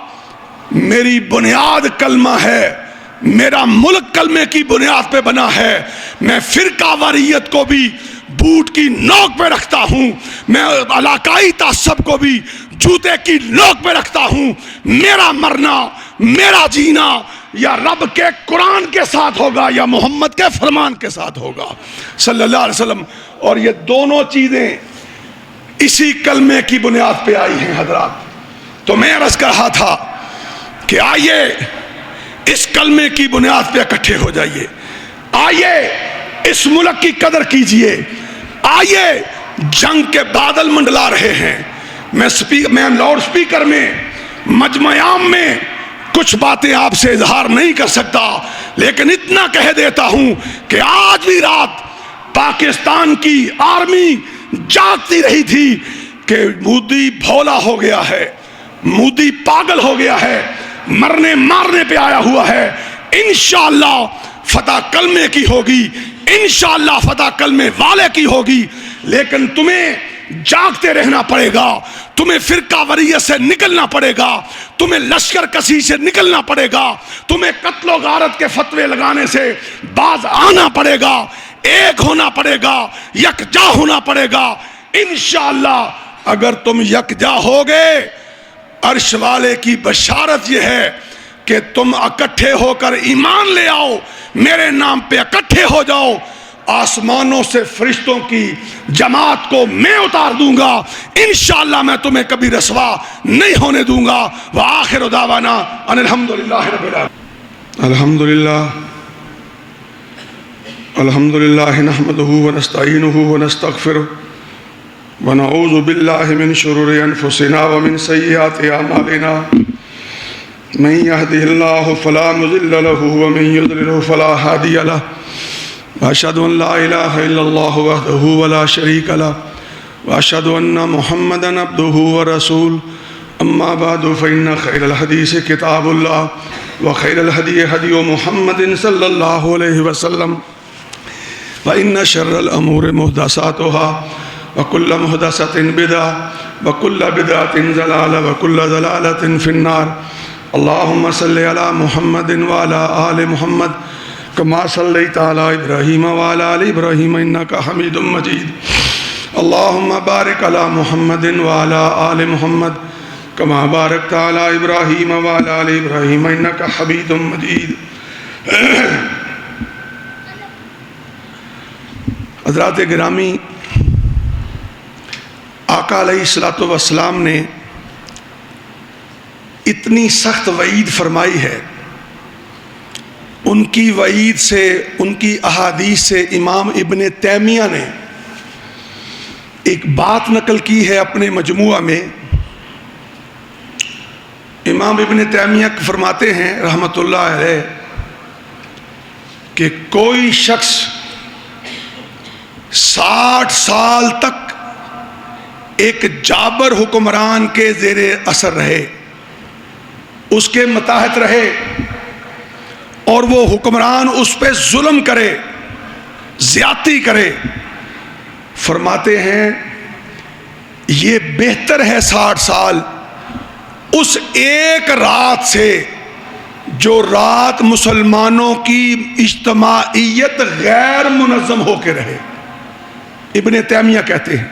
میری بنیاد کلمہ ہے، میرا ملک کلمے کی بنیاد پہ بنا ہے، میں فرقہ واریت کو بھی بوٹ کی نوک پہ رکھتا ہوں، میں علاقائی تعصب کو بھی جوتے کی نوک پہ رکھتا ہوں۔ میرا مرنا، میرا جینا یا رب کے قرآن کے ساتھ ہوگا یا محمد کے فرمان کے ساتھ ہوگا صلی اللہ علیہ وسلم۔ اور یہ دونوں چیزیں اسی کلمے کی بنیاد پہ آئی ہیں حضرات. تو میں عرض کر رہا تھا کہ آئیے اس کلمے کی بنیاد پہ اکٹھے ہو جائیے. آئیے اس ملک کی قدر کیجئے. آئیے جنگ کے بادل منڈلا رہے ہیں. میں لاؤڈ سپیکر میں مجمع عام میں کچھ باتیں آپ سے اظہار نہیں کر سکتا، لیکن اتنا کہہ دیتا ہوں کہ آج بھی رات پاکستان کی آرمی جاگتی رہی تھی کہ مودی بھولا ہو گیا ہے، مودی پاگل ہو گیا ہے، مرنے مارنے پہ آیا ہوا ہے. انشاءاللہ فتح کلمے کی ہوگی، انشاءاللہ فتح کلمے والے کی ہوگی. لیکن تمہیں جاگتے رہنا پڑے گا، تمہیں فرقہ وریت سے نکلنا پڑے گا، تمہیں لشکر کشی سے نکلنا پڑے گا، تمہیں قتل و غارت کے فتوے لگانے سے باز آنا پڑے گا، ایک ہونا پڑے گا، یکجا ہونا پڑے گا. انشاءاللہ اگر تم یکجا ہوگے، عرش والے کی بشارت یہ ہے کہ تم اکٹھے ہو کر ایمان لے آؤ، میرے نام پہ اکٹھے ہو جاؤ، آسمانوں سے فرشتوں کی جماعت کو میں اتار دوں گا. انشاءاللہ میں تمہیں کبھی رسوا نہیں ہونے دوں گا. وآخر دعوانا ان الحمدللہ رب العالمین. الحمدللہ نحمده ونستعینه ونستغفره ونعوذ باللہ من شرور انفسنا ومن سیئات اعمالنا. من يهده الله فلا مضل له ومن يضلل فلا هادي له. وأشهد أن لا إله إلا الله وحده ولا شريك له وأشهد أن محمدا عبده ورسوله. أما بعد فإن خير الحديث كتاب الله وخير الهدي هدي محمد صلى الله عليه وسلم وإن شر الأمور محدثاتها وكل محدثة بدعة وكل بدعة ضلالة وكل ضلالة في النار. اللهم صل على محمد وعلى آل محمد كما صليت على إبراهيم وعلى آل إبراهيم إنك حميد مجيد. اللهم بارك على محمد وعلى آل محمد كما باركت على إبراهيم وعلى آل إبراهيم إنك حميد مجيد. حضرات گرامی، آقا علیہ الصلوۃ والسلام نے اتنی سخت وعید فرمائی ہے. ان کی وعید سے، ان کی احادیث سے امام ابن تیمیہ نے ایک بات نقل کی ہے اپنے مجموعہ میں. امام ابن تیمیہ فرماتے ہیں رحمۃ اللہ علیہ کہ کوئی شخص 60 سال تک ایک جابر حکمران کے زیر اثر رہے، اس کے متحت رہے، اور وہ حکمران اس پہ ظلم کرے، زیادتی کرے، فرماتے ہیں یہ بہتر ہے 60 سال اس ایک رات سے جو رات مسلمانوں کی اجتماعیت غیر منظم ہو کے رہے. ابن تیمیہ کہتے ہیں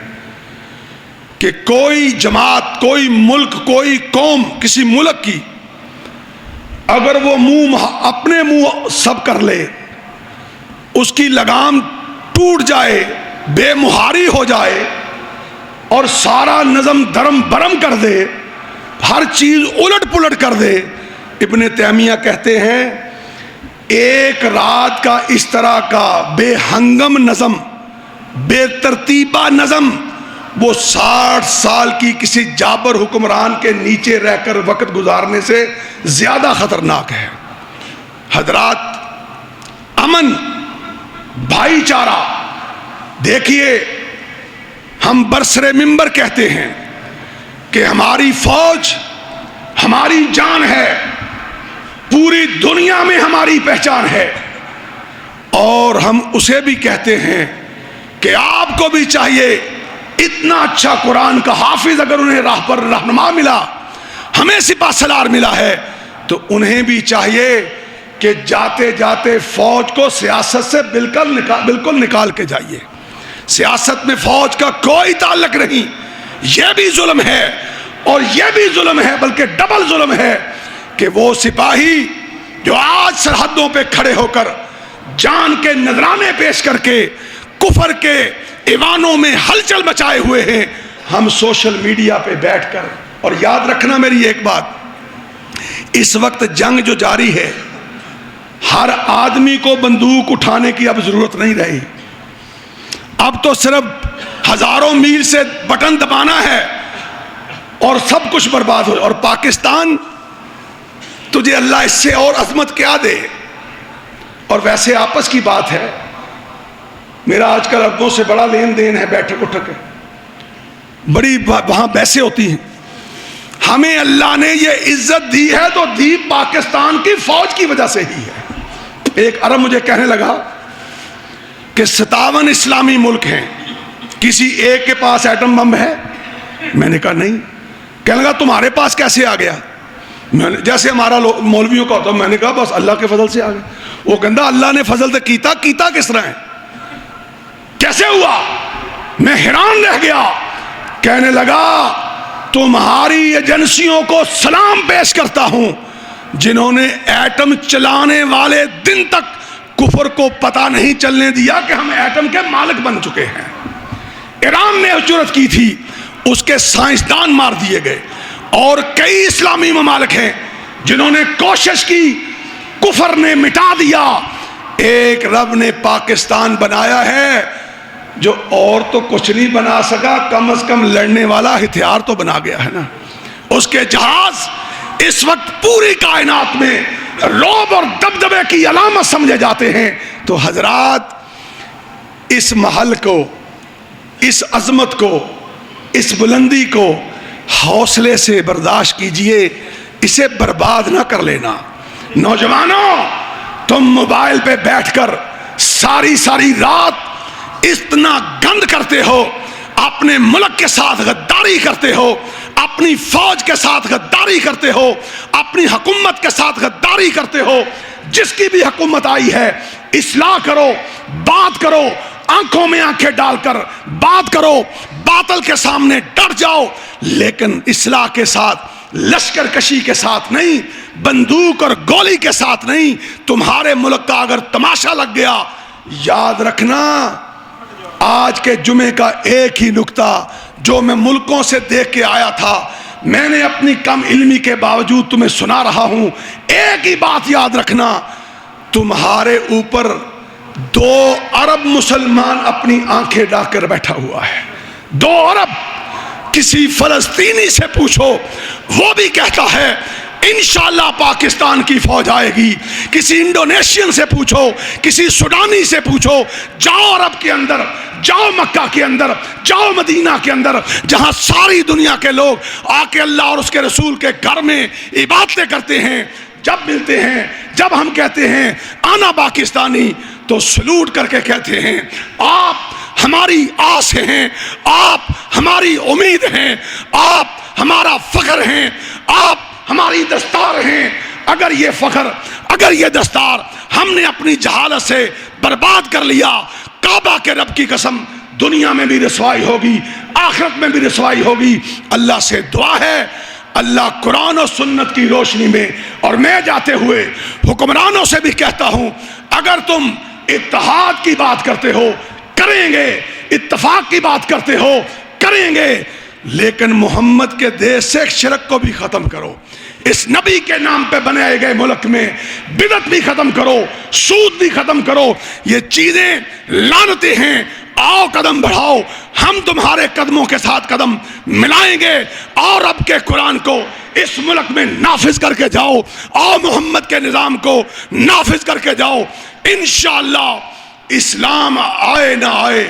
کہ کوئی جماعت، کوئی ملک، کوئی قوم کسی ملک کی اگر وہ اپنے منہ سب کر لے، اس کی لگام ٹوٹ جائے، بے مہاری ہو جائے اور سارا نظم دھرم برم کر دے، ہر چیز الٹ پلٹ کر دے، ابن تیمیہ کہتے ہیں ایک رات کا اس طرح کا بے ہنگم نظم، بے ترتیبہ نظم، وہ 60 سال کی کسی جابر حکمران کے نیچے رہ کر وقت گزارنے سے زیادہ خطرناک ہے. حضرات، امن، بھائی چارہ، دیکھیے ہم برسر منبر کہتے ہیں کہ ہماری فوج ہماری جان ہے، پوری دنیا میں ہماری پہچان ہے، اور ہم اسے بھی کہتے ہیں کہ آپ کو بھی چاہیے اتنا اچھا قرآن کا حافظ اگر انہیں راہ پر رہنما ملا، ہمیں سپاہ سالار ملا ہے، تو انہیں بھی چاہیے کہ جاتے جاتے فوج کو سیاست سے بالکل نکال کے جائیے. سیاست میں فوج کا کوئی تعلق نہیں. یہ بھی ظلم ہے اور یہ بھی ظلم ہے، بلکہ ڈبل ظلم ہے کہ وہ سپاہی جو آج سرحدوں پہ کھڑے ہو کر جان کے نذرانے پیش کر کے کفر کے ایوانوں میں ہلچل مچائے ہوئے ہیں ہم سوشل میڈیا پہ بیٹھ کر. اور یاد رکھنا میری ایک بات, اس وقت جنگ جو جاری ہے, ہر آدمی کو بندوق اٹھانے کی اب ضرورت نہیں رہی. اب تو صرف ہزاروں میل سے بٹن دبانا ہے اور سب کچھ برباد ہو. اور پاکستان, تجھے اللہ اس سے اور عظمت کیا دے. اور ویسے آپس کی بات ہے, میرا آج کل عربوں سے بڑا لین دین ہے, بیٹھک اٹھک ہے, بڑی وہاں بحثیں ہوتی ہیں. ہمیں اللہ نے یہ عزت دی ہے تو دی پاکستان کی فوج کی وجہ سے ہی ہے. ایک عرب مجھے کہنے لگا کہ 57 اسلامی ملک ہیں, کسی ایک کے پاس ایٹم بم ہے؟ میں نے کہا نہیں. کہنے لگا تمہارے پاس کیسے آ گیا؟ جیسے ہمارا مولویوں کا ہوتا. میں نے کہا بس اللہ کے فضل سے آ گیا. وہ کہندا اللہ نے فضل تو کیتا کس طرح ہے, کیسے ہوا؟ میں حیران رہ گیا. کہنے لگا تمہاری ایجنسیوں کو سلام پیش کرتا ہوں جنہوں نے ایٹم چلانے والے دن تک کفر کو پتہ نہیں چلنے دیا کہ ہم ایٹم کے مالک بن چکے ہیں. ایران نے جرأت کی تھی, اس کے سائنسدان مار دیے گئے. اور کئی اسلامی ممالک ہیں جنہوں نے کوشش کی, کفر نے مٹا دیا. ایک رب نے پاکستان بنایا ہے جو اور تو کچھ نہیں بنا سکا, کم از کم لڑنے والا ہتھیار تو بنا گیا ہے نا. اس کے جہاز اس وقت پوری کائنات میں رعب اور دبدبے کی علامت سمجھے جاتے ہیں. تو حضرات, اس محل کو, اس عظمت کو, اس بلندی کو حوصلے سے برداشت کیجئے, اسے برباد نہ کر لینا. نوجوانوں, تم موبائل پہ بیٹھ کر ساری رات اتنا گند کرتے ہو, اپنے ملک کے ساتھ غداری کرتے ہو, اپنی فوج کے ساتھ غداری کرتے ہو, اپنی حکومت کے ساتھ غداری کرتے ہو. جس کی بھی حکومت آئی ہے اصلاح کرو, بات کرو, آنکھوں میں آنکھیں ڈال کر بات کرو, باطل کے سامنے ڈٹ جاؤ, لیکن اصلاح کے ساتھ, لشکر کشی کے ساتھ نہیں, بندوق اور گولی کے ساتھ نہیں. تمہارے ملک کا اگر تماشا لگ گیا, یاد رکھنا آج کے جمعے کا ایک ہی نکتہ جو میں ملکوں سے دیکھ کے آیا تھا, میں نے اپنی کم علمی کے باوجود تمہیں سنا رہا ہوں. ایک ہی بات یاد رکھنا, تمہارے اوپر 2 ارب مسلمان اپنی آنکھیں ڈال کر بیٹھا ہوا ہے. 2 ارب. کسی فلسطینی سے پوچھو, وہ بھی کہتا ہے انشاءاللہ پاکستان کی فوج آئے گی. کسی انڈونیشین سے پوچھو, کسی سوڈانی سے پوچھو, جاؤ عرب کے اندر, جاؤ مکہ کے اندر, جاؤ مدینہ کے اندر, جہاں ساری دنیا کے لوگ آ کے اللہ اور اس کے رسول کے گھر میں عبادتیں کرتے ہیں. جب ملتے ہیں, جب ہم کہتے ہیں آنا پاکستانی, تو سلوٹ کر کے کہتے ہیں آپ ہماری آس ہیں, آپ ہماری امید ہیں, آپ ہمارا فخر ہیں, آپ ہماری دستار ہیں. اگر یہ فخر, اگر یہ دستار ہم نے اپنی جہالت سے برباد کر لیا, کعبہ کے رب کی قسم دنیا میں بھی رسوائی ہوگی, آخرت میں بھی رسوائی ہوگی. اللہ سے دعا ہے اللہ قرآن و سنت کی روشنی میں, اور میں جاتے ہوئے حکمرانوں سے بھی کہتا ہوں, اگر تم اتحاد کی بات کرتے ہو کریں گے, اتفاق کی بات کرتے ہو کریں گے, لیکن محمد کے دیش سے شرک کو بھی ختم کرو. اس نبی کے نام پہ بنائے گئے ملک میں بدعت بھی ختم کرو, سود بھی ختم کرو. یہ چیزیں لعنتیں ہیں. آؤ قدم بڑھاؤ, ہم تمہارے قدموں کے ساتھ قدم ملائیں گے اور رب کے قرآن کو اس ملک میں نافذ کر کے جاؤ. آؤ محمد کے نظام کو نافذ کر کے جاؤ. انشاءاللہ اسلام آئے نہ آئے,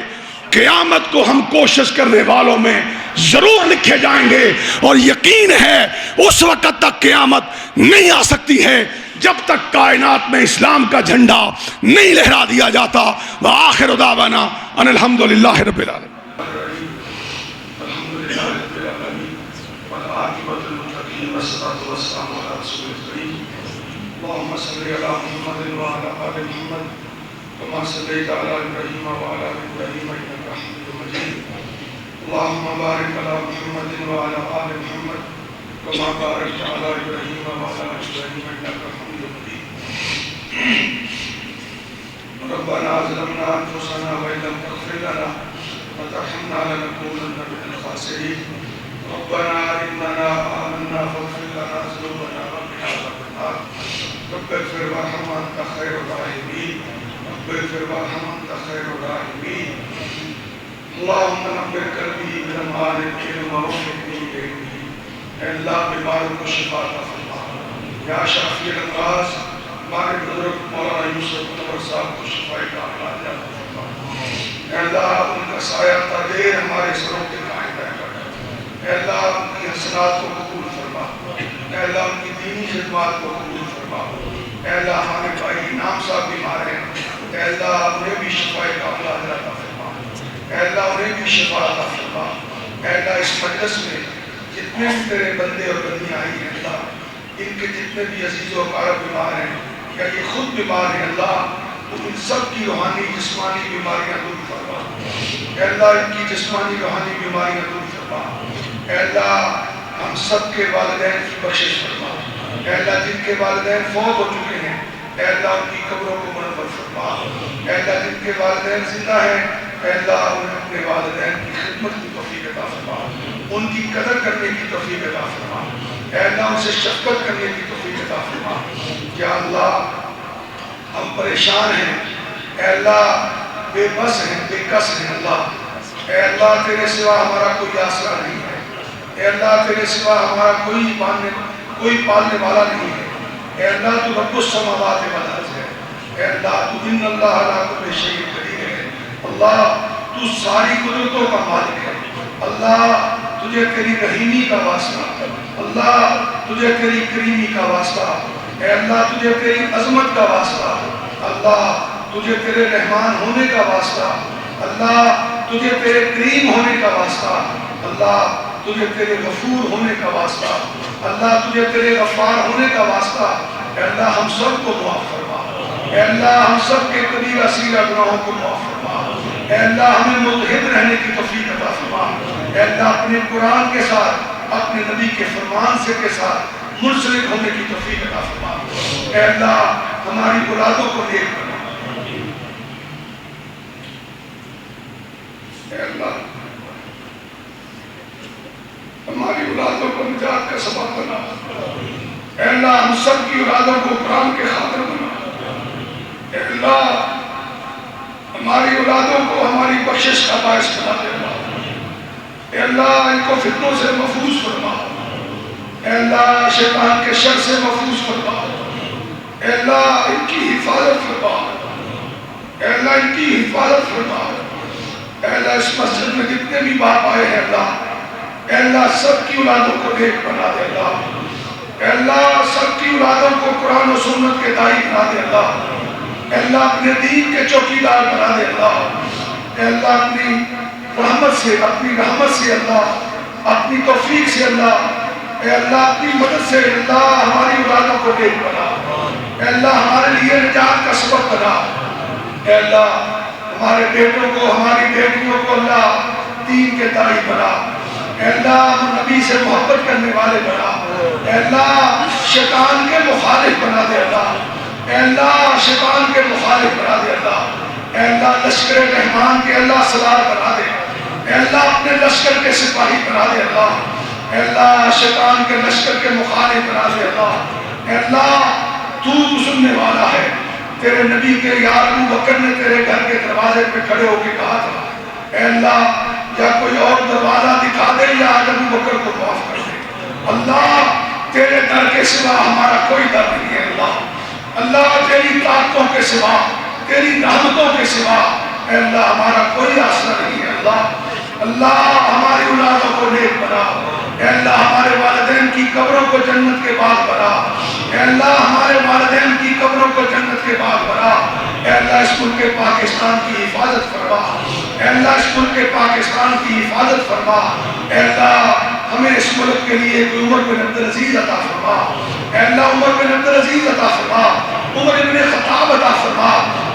قیامت کو ہم کوشش کرنے والوں میں ضرور لکھے جائیں گے. اور یقین ہے اس وقت تک قیامت نہیں آ سکتی ہے جب تک کائنات میں اسلام کا جھنڈا نہیں لہرا دیا جاتا. وآخر دعوانا ان الحمدللہ رب العالمین. اللهم صل على محمد وعلى آل محمد كما صليت على إبراهيم وعلى آل إبراهيم إنك حميد مجيد. اللهم بارك على محمد وعلى آل محمد كما باركت على إبراهيم وعلى آل إبراهيم إنك حميد مجيد. ربنا ظلمنا أنفسنا وإن لم تغفر لنا الخاسرين ربنا إننا آمنا فاغفر لنا ذنوبنا وقنا عذاب النار رب اغفر وارحم وأنت خير الراحمين رب اغفر وارحم وأنت خير الراحمين اللهم نور قلبي بنور العلم ووفقني لعلمه اے اللہ بیماروں کو شفا عطا فرما یا شافی الامراض ہمارے بزرگ مولانا یوسف انور صاحب کو شفائی کا علاج عطا فرما اے اللہ ان کا سایہ تا دیر ہمارے سروں کے قائم رہے اے اللہ ان کی حسنات کو قبول فرما اے اللہ ان کی دینی خدمات کو قبول فرما اے اللہ ہمارے بھائی انعام صاحب بیمار ہیں اے اللہ انہیں بھی شفائی کا علاج عطا فرما اے اللہ انہیں بھی شفا عطا فرما اے اللہ اس مجلس میں جتنے بھی تیرے بندے اور بندیاں آئی ہیں اللہ ان کے جتنے بھی عزیز و اقارب بیمار ہیں یا یہ خود بیمار ہیں اللہ تو ان سب کی روحانی جسمانی بیماریاں دور فرما اے اللہ ان کی جسمانی روحانی بیماریاں دور فرما اے اللہ ہم سب کے والدین کی بخشش فرما اے اللہ جن کے والدین فوت ہو چکے ہیں اے اللہ ان کی قبروں کو منور فرما اے اللہ جن کے والدین زندہ ہیں اے اللہ انہیں اپنے والدین کی خدمت کی توفیق عطا فرما ان کی قدر کرنے کی توفیق عطا فرما اے اللہ ان سے شفقت کرنے کی توفیق عطا فرما یا اللہ ہم پریشان ہیں اے اللہ بے بس ہیں بے کس ہیں اللہ اے اللہ تیرے سوا ہمارا کوئی آسرا نہیں ہے اے اللہ تیرے سوا ہمارا کوئی پالنے والا نہیں ہے اے اللہ تو رب السماوات والارض ہے اے اللہ تو ان اللہ علی کل شیء قدیر ہے اللہ تو ساری قدرتوں کا مالک ہے اللہ تجھے تیری رحیمی کا واسطہ اللہ تجھے تیری کریمی کا واسطہ اے اللہ تجھے تیری عظمت کا واسطہ اللہ تجھے تیرے رحمان ہونے کا واسطہ اللہ تجھے تیرے کریم ہونے کا واسطہ اللہ تجھے تیرے غفور ہونے کا واسطہ اللہ تجھے تیرے غفار ہونے کا واسطہ اے اللہ ہم سب کو معاف فرما اے اللہ ہم سب کے کبیرہ صغیرہ گناہوں کو معاف فرما اے اللہ ہمیں متحد رہنے کی توفیق عطا فرما اے اللہ اپنے قرآن کے ساتھ اپنے نبی کے فرمان سے کے ساتھ منسلک ہونے کی توفیق عطا فرما اے اللہ ہماری اولادوں کو نیک بنا اے اللہ ہماری اولادوں کو نجات کا سبب بنا اے اللہ ہم سب کی اولادوں کو قرآن کے خاطر بنا اے اللہ ہماری اولادوں کو ہماری بخشش کا باعث بنا دے اللہ اے اللہ ان کو فتنوں سے محفوظ فرما اے اللہ شیطان کے شر سے محفوظ فرما اے اللہ ان کی حفاظت فرما اے اللہ ان کی حفاظت فرما اے اللہ اس مسجد میں جتنے بھی باپ آئے ہیں اللہ اے اللہ سب کی اولادوں کو نیک بنا دے اللہ اے اللہ سب کی اولادوں کو قرآن و سنت کے داعی بنا دے اللہ اے اللہ اپنے دین کے چوکیدار بنا دے اللہ اے اللہ اپنی رحمت سے اللہ اپنی توفیق سے اللہ اے اللہ اپنی مدد سے اللہ ہماری اولادوں کو نیک بنا اے اللہ ہمارے لیے نجات کا سبب بنا اے اللہ ہمارے بیٹوں کو ہماری بیٹیوں کو اللہ دین کے داعی بنا اے اللہ نبی سے محبت کرنے والے بنا اے اللہ شیطان کے مخالف بنا دے اللہ اے اللہ شیطان کے مخالف بنا دے اللہ اے اللہ لشکر رحمان کے اللہ سلار بنا دے اے اللہ اپنے لشکر کے سپاہی بنا دے اللہ اے اللہ شیطان کے لشکر کے مخالف بنا دے اللہ اے اللہ تو سننے والا ہے تیرے نبی کے یار ابو بکر نے تیرے گھر کے دروازے پہ کھڑے ہو کے کہا تھا اے اللہ یا کوئی اور دروازہ دکھا دے یا آج ابو بکر کو معاف کر دے اللہ تیرے در کے سوا ہمارا کوئی در نہیں ہے اللہ اللہ تیری طاقتوں کے سوا تیری رحمتوں کے سوا اے اللہ ہمارا کوئی آسرا نہیں ہے اللہ اللہ ہماری اولادوں کو نیک بنا اے اللہ ہمارے والدین کی قبروں کو جنت کے باغ بنا اے اللہ ہمارے والدین کی قبروں کو جنت کے باغ بنا اے اللہ اس ملک پاکستان کی حفاظت فرما اے اللہ اس ملک پاکستان کی حفاظت فرما اے اللہ ہمیں اس ملک کے لیے عمر بن عبدالعزیز عطا فرما اے اللہ عمر بن عبدالعزیز عطا فرما عمر بن خطاب عطا فرما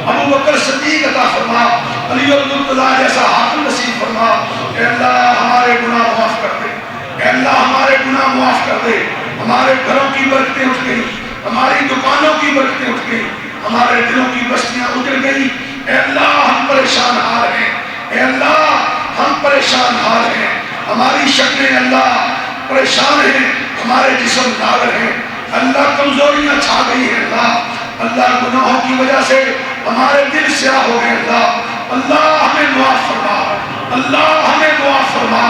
ابو بکر صدیق عطا فرما علی بن مرتضیٰ جیسا حاکم نصیب فرما اے اللہ ہمارے گناہ معاف کر دے اے اللہ ہمارے گناہ معاف کر دے ہمارے گھروں کی برکتیں اٹھ گئی ہماری دکانوں کی برکتیں اٹھ گئی ہمارے دلوں کی بستیاں اجڑ گئی اے اللہ ہم پریشان حال ہیں اے اللہ ہم پریشان حال ہیں ہماری شکلیں اللہ پریشان ہیں، ہمارے جسم ناگر ہیں، اللہ کمزوریاں چھا گئی ہیں اللہ گناہوں کی وجہ سے ہمارے دل سیاہ ہو گئے اللہ ہمیں معاف فرما، اللہ ہمیں معاف فرما،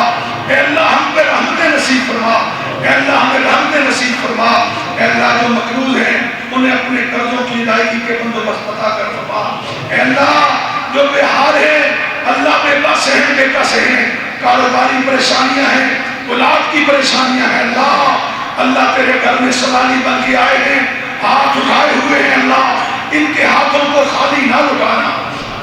اے اللہ ہم پہ رحمت نصیب فرما، اے اللہ ہمیں رحمت نصیب فرما، اے اللہ جو مقروض ہیں انہیں اپنے قرضوں کی ادائیگی کے بندوبست عطا کر فرما، اے اللہ جو بے حال ہیں اللہ بے بس ہیں، بے کس ہیں، کاروباری پریشانیاں ہیں، اولاد کی پریشانیاں ہیں اللہ تیرے گھر میں سوالی بن کے آئے ہیں، ہاتھ اٹھائے ہوئے ہیں اللہ ان کے ہاتھوں کو خالی نہ لٹانا،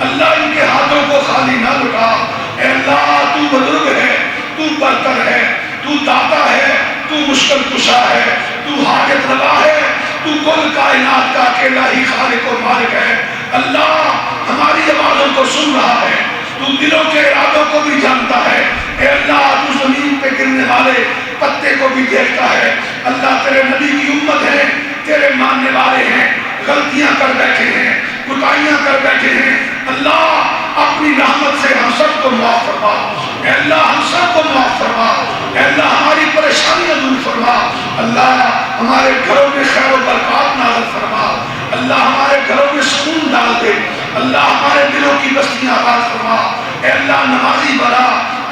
اللہ ان کے ہاتھوں کو خالی نہ لٹا، اے اللہ تو بزرگ ہے، تو برتر ہے، تو داتا ہے، تو مشکل کشا ہے، تو حاجت روا ہے، تو کل کائنات کا اکیلا ہی خالق و مالک ہے، اللہ ہماری آوازوں کو سن رہا ہے، تو دلوں کے ارادوں کو بھی جانتا ہے، اے اللہ تو زمین پہ گرنے والے پتے کو بھی دیکھتا ہے، اللہ تیرے نبی کی امت ہے، تیرے ماننے والے ہیں، غلطیاں کر بیٹھے ہیں، کوتاہیاں کر بیٹھے ہیں، اللہ اپنی رحمت سے ہم سب کو معاف فرما، اے اللہ ہم سب کو معاف فرما، اے اللہ ہماری پریشانیاں دور فرما، اللہ ہمارے گھروں میں خیر و برکات نازل فرما، اللہ ہمارے گھروں میں سکون ڈال دے، اللہ ہمارے دلوں کی بستیاں آباد فرما، اے اللہ نمازی بنا،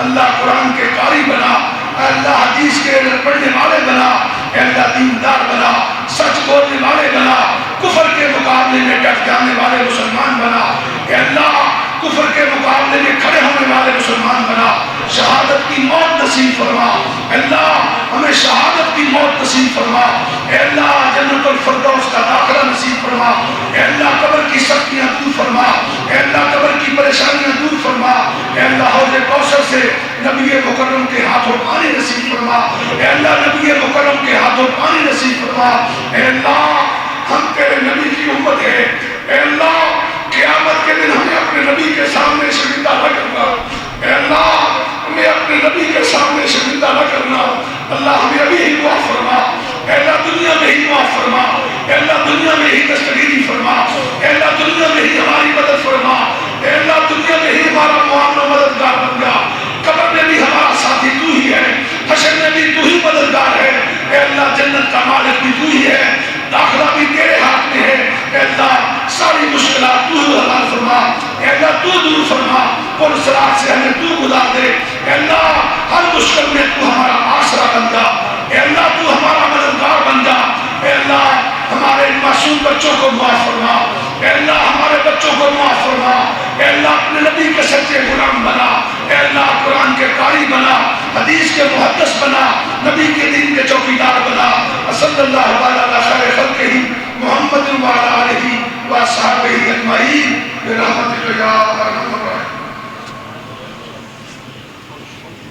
اللہ قرآن کے قاری بنا، اے اللہ حدیث کے پڑھنے والے بنا، اے اللہ دیندار بنا، سچ بولنے والے بنا، کفر کے مقابلے میں ڈٹ جانے والے مسلمان بنا، اے اللہ کفر کے مقابلے میں کھڑے ہونے والے مسلمان بنا، شہادت کی موت نصیب فرما، اے اللہ ہمیں شہادت کی موت نصیب فرما، اے اللہ جنت الفردوس کا داخلہ نصیب فرما، اے اللہ قبر کی سختیاں دور فرما، اے اللہ قبر کی پریشانیاں دور فرما، اے اللہ حوض کوثر سے نبی مکرم کے ہاتھوں پانی نصیب فرما، اے اللہ نبی مکرم کے ہاتھوں پانی نصیب فرما، اے اللہ ہم تیرے نبی کی امت ہے، اے اللہ قیامت کے دن ہمیں اپنے نبی کے سامنے شرمندہ نہ کرنا، اے اللہ ہمیں اپنے نبی کے سامنے شرمندہ نہ کرنا، اللہ ہمیں ابھی ہی معاف فرما، اے اللہ دنیا میں ہی معاف فرما، اے اللہ دنیا میں ہی دستگیری فرما، اے اللہ دنیا میں ہی ہماری مدد فرما، اے اللہ دنیا میں ہی ہمارا معاون و مددگار بن جا، قبر میں بھی ہمارا ساتھی تو ہی ہے، حشر میں بھی تو ہی مددگار ہے، اے اللہ جنت کا مالک بھی تو ہی ہے، داخلہ بھی تیرے ہاتھ میں ہے، اے اللہ ساری مشکلات تو حل فرما، اے اللہ تو دور فرما، پل صراط سے ہمیں تو گزار دے، اے اللہ ہر مشکل میں تو ہمارا آسرا بن جا، اے اللہ تو ہمارا مددگار بن جا، اے اللہ ہمارے معصوم بچوں کو معاف فرما، اے اللہ ہمارے بچوں کو معاف فرما، اے اللہ اپنے نبی کے سچے غلام بنا، اے اللہ قرآن کے قاری بنا، حدیث کے محدث بنا، نبی کے دین کے چوکیدار بنا، صلی اللہ علیہ خیر خلقہ محمد وعلی آلہ وصحبہ اجمعین